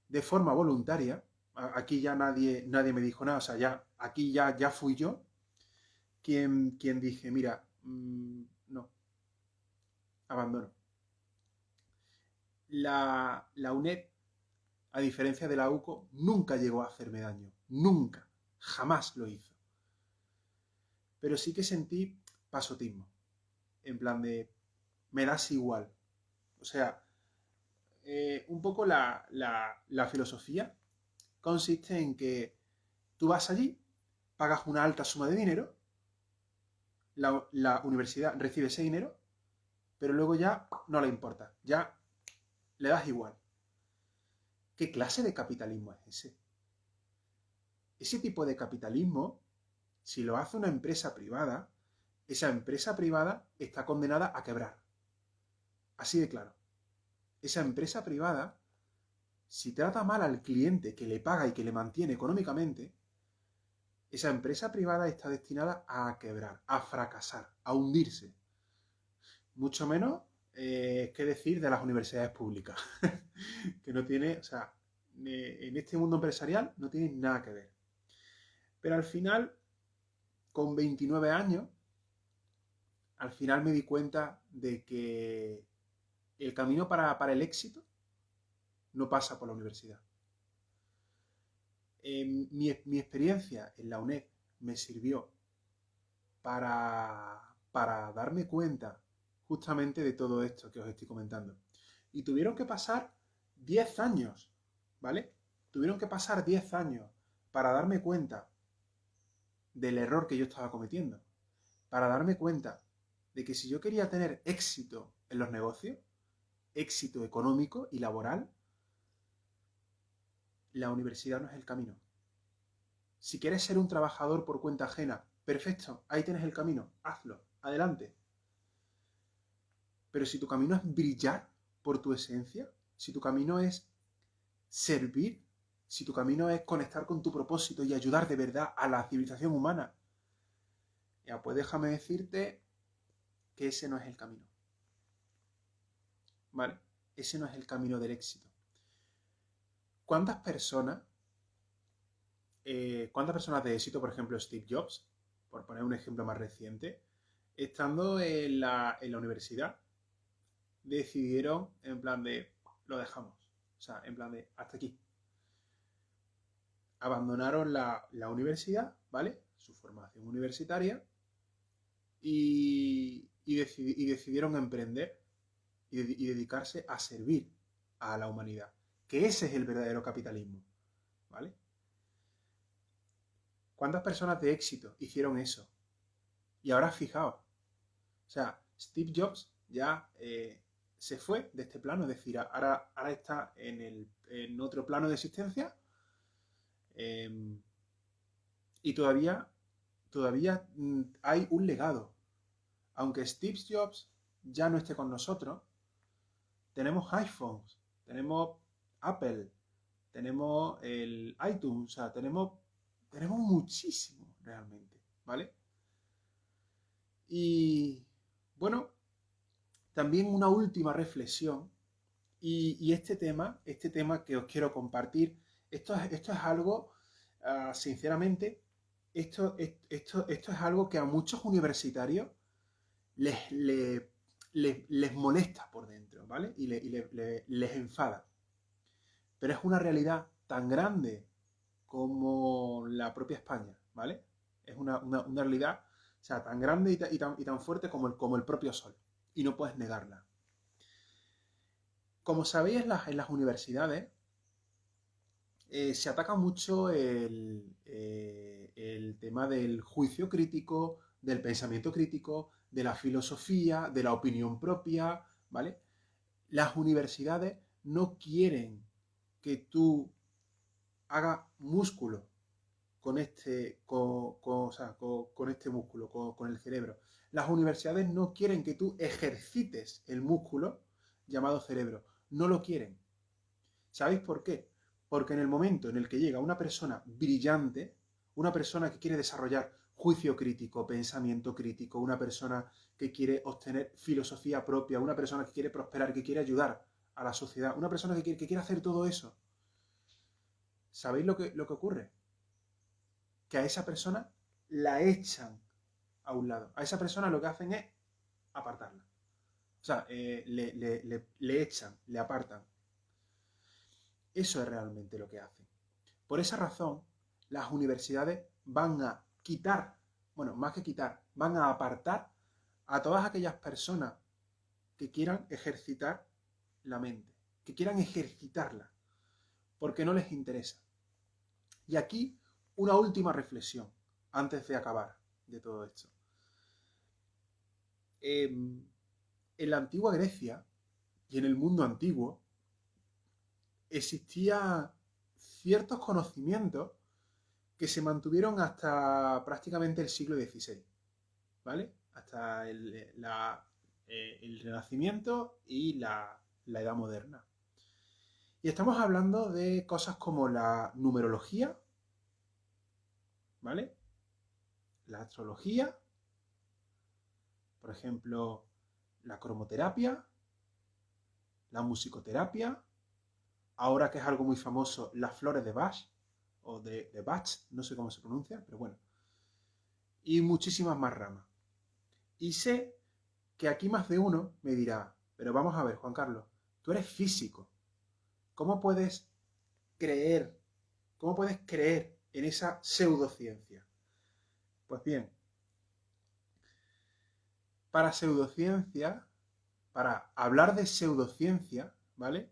de forma voluntaria, aquí ya nadie me dijo nada, o sea, aquí ya fui yo quien dije, mira, no, abandono. La UNED, a diferencia de la UCO, nunca llegó a hacerme daño, nunca, jamás lo hizo. Pero sí que sentí pasotismo, en plan de, me das igual. O sea, un poco la filosofía consiste en que tú vas allí, pagas una alta suma de dinero, la universidad recibe ese dinero, pero luego ya no le importa, ya le das igual. ¿Qué clase de capitalismo es ese? Ese tipo de capitalismo, si lo hace una empresa privada, esa empresa privada está condenada a quebrar. Así de claro. Esa empresa privada, si trata mal al cliente que le paga y que le mantiene económicamente, esa empresa privada está destinada a quebrar, a fracasar, a hundirse. Mucho menos, qué decir de las universidades públicas, que no tiene, o sea, en este mundo empresarial no tiene nada que ver. Pero al final, con 29 años, al final me di cuenta de que el camino para el éxito no pasa por la universidad. Mi experiencia en la UNED me sirvió para darme cuenta justamente de todo esto que os estoy comentando. Y tuvieron que pasar 10 años, ¿vale? Tuvieron que pasar 10 años para darme cuenta del error que yo estaba cometiendo. Para darme cuenta de que si yo quería tener éxito en los negocios, éxito económico y laboral, la universidad no es el camino. Si quieres ser un trabajador por cuenta ajena, perfecto, ahí tienes el camino, hazlo, adelante. Pero si tu camino es brillar por tu esencia, si tu camino es servir, si tu camino es conectar con tu propósito y ayudar de verdad a la civilización humana, ya pues déjame decirte que ese no es el camino. ¿Vale? Ese no es el camino del éxito. ¿Cuántas personas de éxito, por ejemplo Steve Jobs, por poner un ejemplo más reciente, estando en la universidad, decidieron en plan de, lo dejamos, o sea, en plan de, hasta aquí. Abandonaron la universidad, ¿vale? Su formación universitaria y decidieron emprender y dedicarse a servir a la humanidad. Que ese es el verdadero capitalismo, ¿vale? ¿Cuántas personas de éxito hicieron eso? Y ahora fijaos, o sea, Steve Jobs ya se fue de este plano, es decir, ahora está en otro plano de existencia y todavía hay un legado. Aunque Steve Jobs ya no esté con nosotros, tenemos iPhones, tenemos Apple, tenemos el iTunes, o sea, tenemos muchísimo realmente, ¿vale? Y bueno, también una última reflexión y este tema que os quiero compartir, esto es algo, sinceramente, esto es algo que a muchos universitarios les molesta por dentro, ¿vale? Y les enfada. Pero es una realidad tan grande como la propia España, ¿vale? Es una realidad, o sea, tan grande y tan fuerte como el propio sol. Y no puedes negarla. Como sabéis, en las universidades se ataca mucho el tema del juicio crítico, del pensamiento crítico, de la filosofía, de la opinión propia, ¿vale? Las universidades no quieren que tú hagas músculo con este, o sea, con este músculo, con el cerebro. Las universidades no quieren que tú ejercites el músculo llamado cerebro. No lo quieren. ¿Sabéis por qué? Porque en el momento en el que llega una persona brillante, una persona que quiere desarrollar juicio crítico, pensamiento crítico, una persona que quiere obtener filosofía propia, una persona que quiere prosperar, que quiere ayudar a la sociedad, una persona que quiere hacer todo eso, ¿sabéis lo que ocurre? Que a esa persona la echan a un lado. A esa persona lo que hacen es apartarla. O sea, le echan, le apartan. Eso es realmente lo que hacen. Por esa razón, las universidades van a quitar, bueno, más que quitar, van a apartar a todas aquellas personas que quieran ejercitar la mente, que quieran ejercitarla, porque no les interesa. Y aquí una última reflexión, antes de acabar de todo esto. En la antigua Grecia y en el mundo antiguo existían ciertos conocimientos que se mantuvieron hasta prácticamente el siglo XVI, ¿vale? Hasta el Renacimiento y la Edad Moderna. Y estamos hablando de cosas como la numerología, ¿vale? La astrología, por ejemplo, la cromoterapia, la musicoterapia, ahora que es algo muy famoso, las flores de Bach, o de Bach, no sé cómo se pronuncia, pero bueno. Y muchísimas más ramas. Y sé que aquí más de uno me dirá, pero vamos a ver, Juan Carlos, tú eres físico. ¿Cómo puedes creer en esa pseudociencia? Pues bien, para pseudociencia, para hablar de pseudociencia, ¿vale?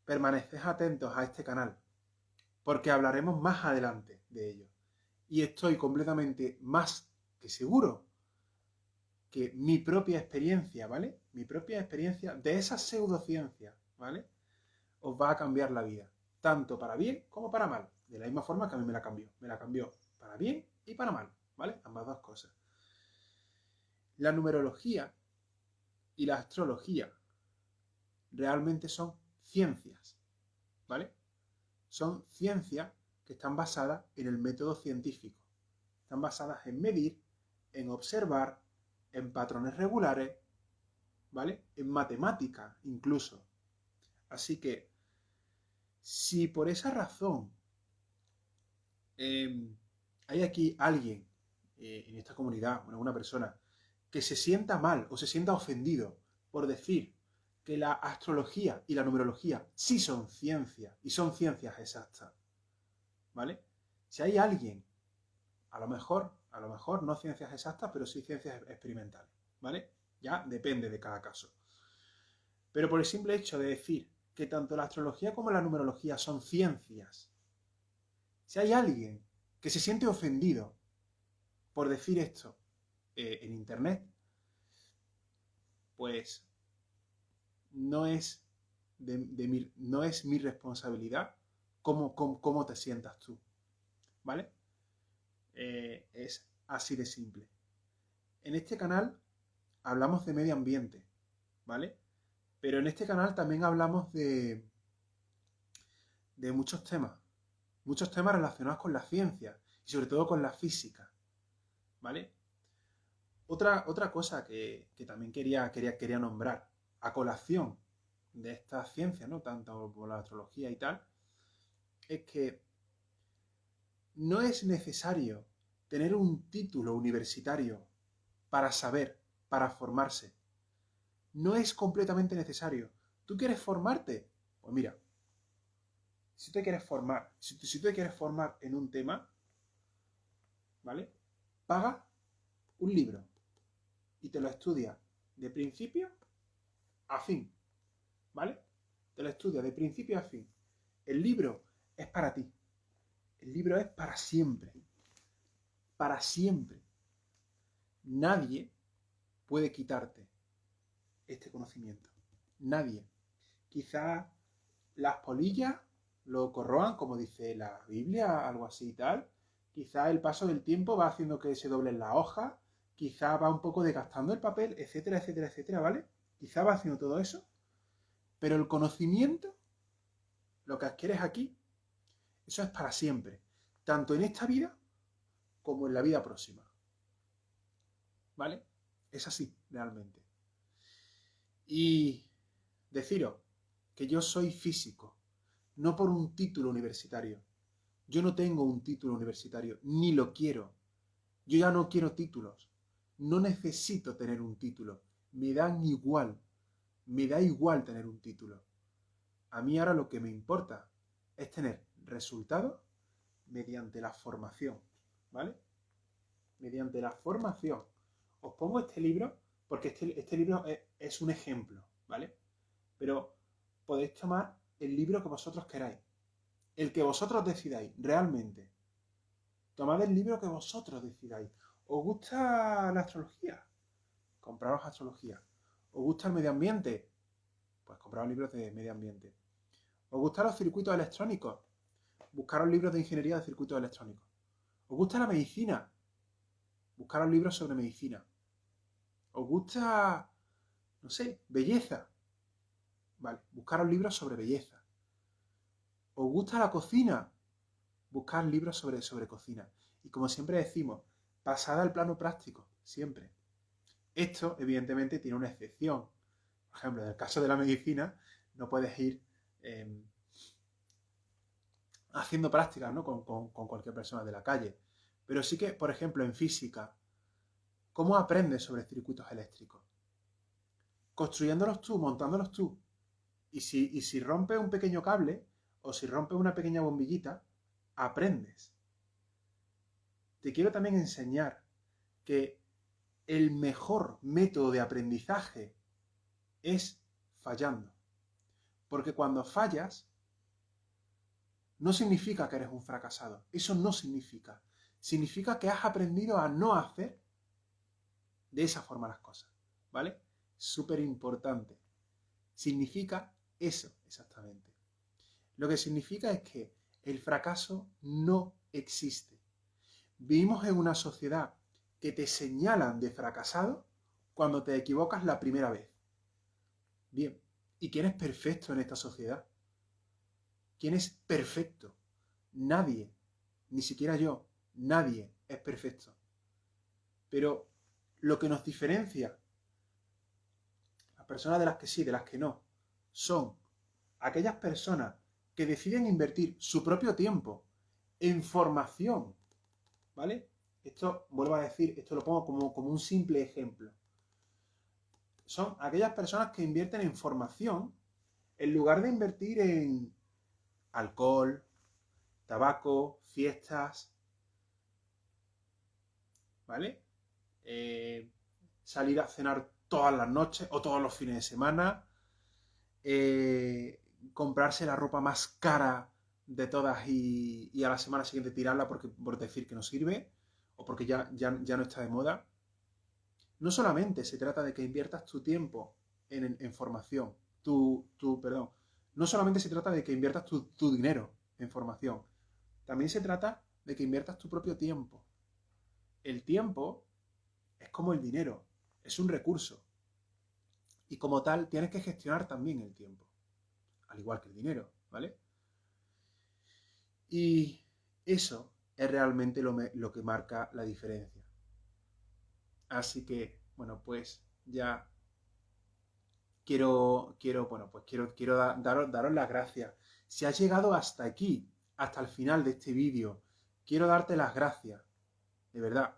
Permaneced atentos a este canal, porque hablaremos más adelante de ello. Y estoy completamente más que seguro que mi propia experiencia, ¿vale? Mi propia experiencia de esa pseudociencia, ¿vale? Os va a cambiar la vida, tanto para bien como para mal. De la misma forma que a mí me la cambió. Me la cambió para bien y para mal, ¿vale? Ambas dos cosas. La numerología y la astrología realmente son ciencias, ¿vale? Son ciencias que están basadas en el método científico. Están basadas en medir, en observar, en patrones regulares, ¿vale? En matemática incluso. Así que, si por esa razón hay aquí alguien en esta comunidad, una persona, que se sienta mal o se sienta ofendido por decir que la astrología y la numerología sí son ciencias y son ciencias exactas, ¿vale? Si hay alguien, a lo mejor no ciencias exactas, pero sí ciencias experimentales, ¿vale? Ya depende de cada caso. Pero por el simple hecho de decir que tanto la astrología como la numerología son ciencias, si hay alguien que se siente ofendido por decir esto en internet, pues no es, no es mi responsabilidad cómo te sientas tú, ¿vale? Es así de simple. En este canal hablamos de medio ambiente, ¿vale? Pero en este canal también hablamos de muchos temas relacionados con la ciencia y sobre todo con la física, ¿vale? Otra cosa que también quería nombrar a colación de estas ciencias, ¿no? Tanto por la astrología y tal, es que no es necesario tener un título universitario para saber, para formarse. No es completamente necesario. ¿Tú quieres formarte? Pues mira, si te quieres formar, si tú te quieres formar en un tema, ¿vale? Paga un libro y te lo estudias de principio a fin, ¿vale? Te lo estudias de principio a fin. El libro es para ti. El libro es para siempre. Para siempre. Nadie puede quitarte este conocimiento. Nadie. Quizás las polillas lo corroan, como dice la Biblia, algo así y tal. Quizás el paso del tiempo va haciendo que se doblen las hojas. Quizás va un poco desgastando el papel, etcétera, etcétera, etcétera, ¿vale? Quizás va haciendo todo eso. Pero el conocimiento, lo que adquieres aquí, eso es para siempre. Tanto en esta vida como en la vida próxima. ¿Vale? Es así, realmente. Y deciros que yo soy físico, no por un título universitario. Yo no tengo un título universitario, ni lo quiero. Yo ya no quiero títulos. No necesito tener un título. Me dan igual. Me da igual tener un título. A mí ahora lo que me importa es tener resultados mediante la formación. ¿Vale? Mediante la formación. Os pongo este libro porque este libro es un ejemplo, ¿vale? Pero podéis tomar el libro que vosotros queráis. El que vosotros decidáis, realmente. Tomad el libro que vosotros decidáis. ¿Os gusta la astrología? Compraros astrología. ¿Os gusta el medio ambiente? Pues compraros libros de medio ambiente. ¿Os gustan los circuitos electrónicos? Buscaros libros de ingeniería de circuitos electrónicos. ¿Os gusta la medicina? Buscaros libros sobre medicina. ¿Os gusta, no sé, belleza? Vale, buscaros libros sobre belleza. ¿Os gusta la cocina? Buscar libros sobre cocina. Y como siempre decimos, pasad al plano práctico, siempre. Esto, evidentemente, tiene una excepción. Por ejemplo, en el caso de la medicina, no puedes ir haciendo prácticas, ¿no? con cualquier persona de la calle. Pero sí que, por ejemplo, en física, ¿cómo aprendes sobre circuitos eléctricos? Construyéndolos tú, montándolos tú. Y si rompes un pequeño cable o si rompes una pequeña bombillita, aprendes. Te quiero también enseñar que el mejor método de aprendizaje es fallando. Porque cuando fallas, no significa que eres un fracasado. Eso no significa. Significa que has aprendido a no hacer de esa forma las cosas. ¿Vale? Súper importante. Significa eso, exactamente. Lo que significa es que el fracaso no existe. Vivimos en una sociedad que te señalan de fracasado cuando te equivocas la primera vez. Bien, ¿y quién es perfecto en esta sociedad? ¿Quién es perfecto? Nadie, ni siquiera yo, nadie es perfecto. Pero lo que nos diferencia, las personas de las que sí, de las que no, son aquellas personas que deciden invertir su propio tiempo en formación, ¿vale? Esto, vuelvo a decir, esto lo pongo como un simple ejemplo. Son aquellas personas que invierten en formación en lugar de invertir en alcohol, tabaco, fiestas, ¿vale? Salir a cenar todas las noches o todos los fines de semana, comprarse la ropa más cara de todas y a la semana siguiente tirarla por decir que no sirve o porque ya no está de moda. No solamente se trata de que inviertas tu tiempo en formación, perdón, no solamente se trata de que inviertas tu dinero en formación, también se trata de que inviertas tu propio tiempo. El tiempo es como el dinero, es un recurso. Y como tal, tienes que gestionar también el tiempo, al igual que el dinero, ¿vale? Y eso es realmente lo que marca la diferencia. Así que, bueno, pues ya quiero daros las gracias. Si has llegado hasta aquí, hasta el final de este vídeo, quiero darte las gracias. De verdad,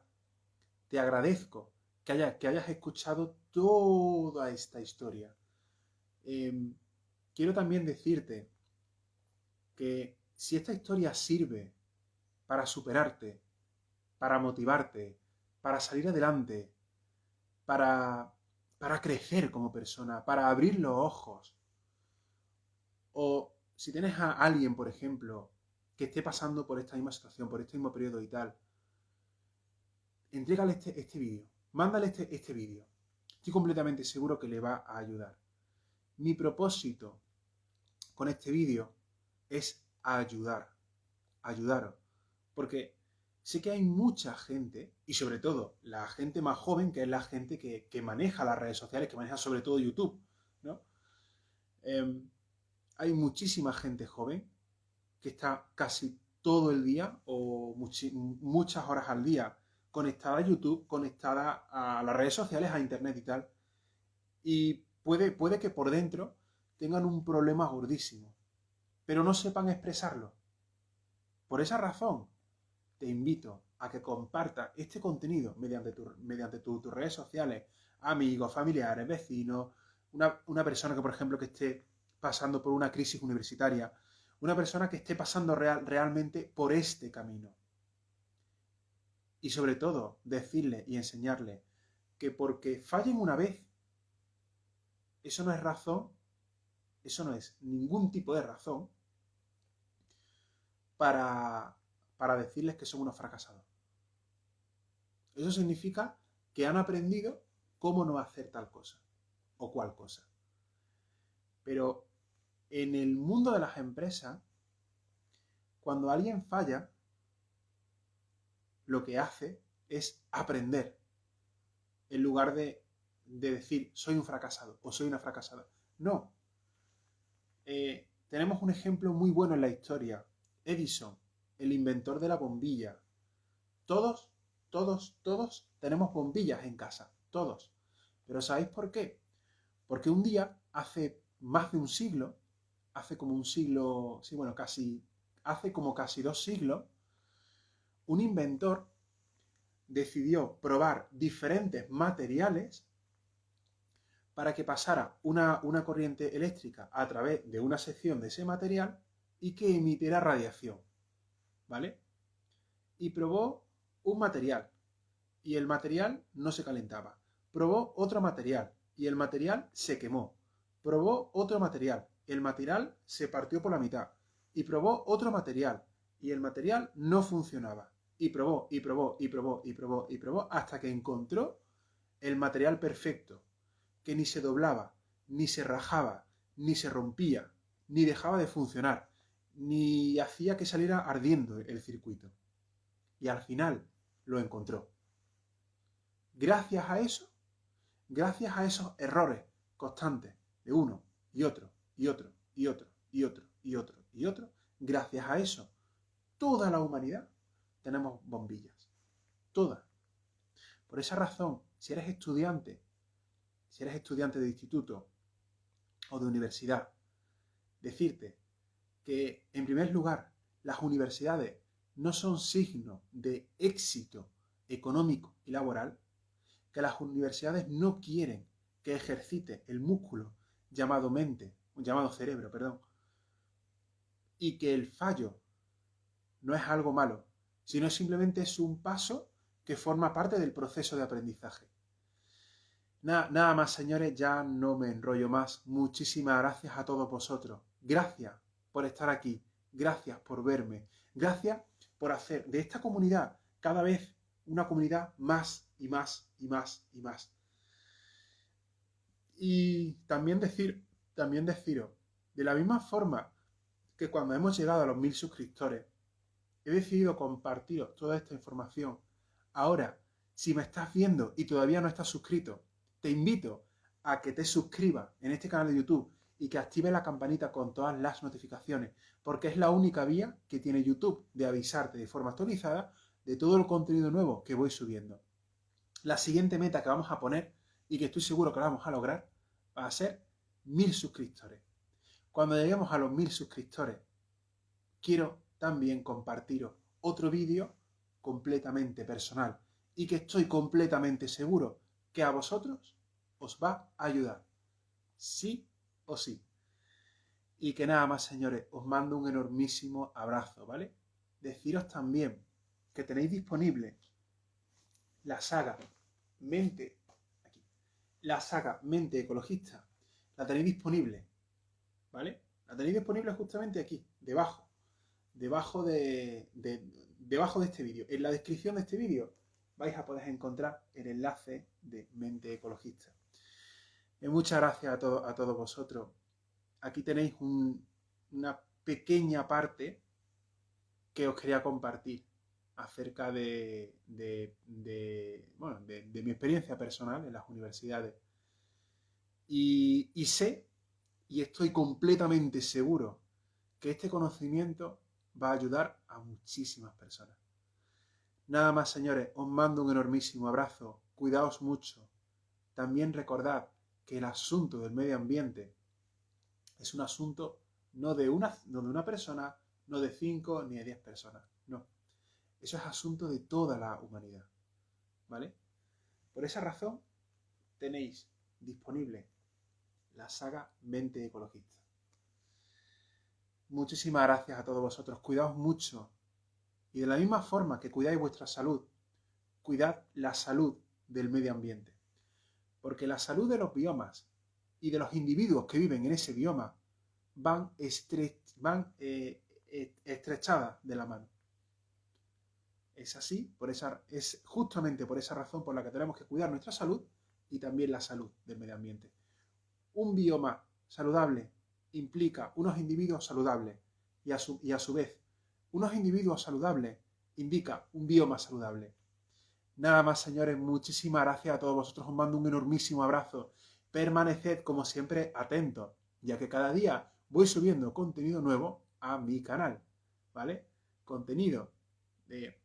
te agradezco que hayas escuchado toda esta historia. Quiero también decirte que si esta historia sirve para superarte, para motivarte, para salir adelante, para, para crecer como persona, para abrir los ojos, o si tienes a alguien, por ejemplo, que esté pasando por esta misma situación, por este mismo periodo y tal, entrégale este vídeo, mándale este vídeo. Estoy completamente seguro que le va a ayudar. Mi propósito con este vídeo es ayudaros. Porque sé que hay mucha gente, y sobre todo la gente más joven, que es la gente que maneja las redes sociales, que maneja sobre todo YouTube, ¿no? Hay muchísima gente joven que está casi todo el día o muchas horas al día conectada a YouTube, conectada a las redes sociales, a Internet y tal. Y puede que por dentro tengan un problema gordísimo, pero no sepan expresarlo. Por esa razón, te invito a que compartas este contenido mediante tus redes sociales, amigos, familiares, vecinos, una persona que, por ejemplo, que esté pasando por una crisis universitaria, una persona que esté pasando realmente por este camino. Y sobre todo, decirle y enseñarle que porque fallen una vez, eso no es razón, eso no es ningún tipo de razón para decirles que son unos fracasados. Eso significa que han aprendido cómo no hacer tal cosa o cual cosa. Pero en el mundo de las empresas, cuando alguien falla, lo que hace es aprender, en lugar de decir soy un fracasado o soy una fracasada. No. Tenemos un ejemplo muy bueno en la historia. Edison, el inventor de la bombilla. Todos tenemos bombillas en casa. Todos. Pero ¿sabéis por qué? Porque un día, hace más de un siglo, hace como un siglo, sí, bueno, hace como casi 2 siglos, un inventor decidió probar diferentes materiales para que pasara una corriente eléctrica a través de una sección de ese material y que emitiera radiación, ¿vale? Y probó un material y el material no se calentaba. Probó otro material y el material se quemó. Probó otro material el material se partió por la mitad y probó otro material y el material no funcionaba. Y probó, y probó, y probó, y probó, y probó, hasta que encontró el material perfecto, que ni se doblaba, ni se rajaba, ni se rompía, ni dejaba de funcionar, ni hacía que saliera ardiendo el circuito. Y al final lo encontró. Gracias a eso, gracias a esos errores constantes de uno y otro, y otro, y otro, y otro, y otro, y otro, gracias a eso, toda la humanidad tenemos bombillas. Todas. Por esa razón, si eres estudiante de instituto o de universidad, decirte que, en primer lugar, las universidades no son signo de éxito económico y laboral, que las universidades no quieren que ejercite el músculo llamado cerebro, y que el fallo no es algo malo, sino simplemente es un paso que forma parte del proceso de aprendizaje. Nada más, señores, ya no me enrollo más. Muchísimas gracias a todos vosotros. Gracias por estar aquí. Gracias por verme. Gracias por hacer de esta comunidad cada vez una comunidad más y más y más y más. Y también deciros, de la misma forma que cuando hemos llegado a los 1000 suscriptores, he decidido compartiros toda esta información. Ahora, si me estás viendo y todavía no estás suscrito, te invito a que te suscribas en este canal de YouTube y que actives la campanita con todas las notificaciones, porque es la única vía que tiene YouTube de avisarte de forma actualizada de todo el contenido nuevo que voy subiendo. La siguiente meta que vamos a poner, y que estoy seguro que la vamos a lograr, va a ser 1000 suscriptores. Cuando lleguemos a los 1000 suscriptores, quiero también compartiros otro vídeo completamente personal y que estoy completamente seguro que a vosotros os va a ayudar, sí o sí. Y que nada más, señores, os mando un enormísimo abrazo, ¿vale? Deciros también que tenéis disponible la saga Mente Ecologista. La tenéis disponible, ¿vale? La tenéis disponible justamente aquí, debajo de este vídeo. En la descripción de este vídeo vais a poder encontrar el enlace de Mente Ecologista. Muchas gracias a todos vosotros. Aquí tenéis una pequeña parte que os quería compartir acerca de mi experiencia personal en las universidades. Y sé, y estoy completamente seguro, que este conocimiento va a ayudar a muchísimas personas. Nada más, señores, os mando un enormísimo abrazo. Cuidaos mucho. También recordad que el asunto del medio ambiente es un asunto no de una persona, no de 5 ni de 10 personas. No. Eso es asunto de toda la humanidad. ¿Vale? Por esa razón tenéis disponible la saga Mente Ecologista. Muchísimas gracias a todos vosotros. Cuidaos mucho. Y de la misma forma que cuidáis vuestra salud, cuidad la salud del medio ambiente. Porque la salud de los biomas y de los individuos que viven en ese bioma van estrechadas de la mano. Es así, es justamente por esa razón por la que tenemos que cuidar nuestra salud y también la salud del medio ambiente. Un bioma saludable implica unos individuos saludables y a su vez unos individuos saludables indica un bioma saludable. Nada más, señores, muchísimas gracias a todos vosotros, os mando un enormísimo abrazo. Permaneced como siempre atentos, ya que cada día voy subiendo contenido nuevo a mi canal, ¿vale? Contenido de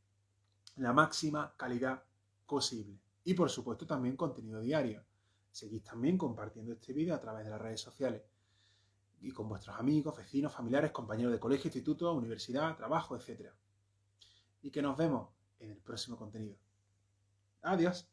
la máxima calidad posible. Y por supuesto también contenido diario. Seguid también compartiendo este vídeo a través de las redes sociales y con vuestros amigos, vecinos, familiares, compañeros de colegio, instituto, universidad, trabajo, etc. Y que nos vemos en el próximo contenido. Adiós.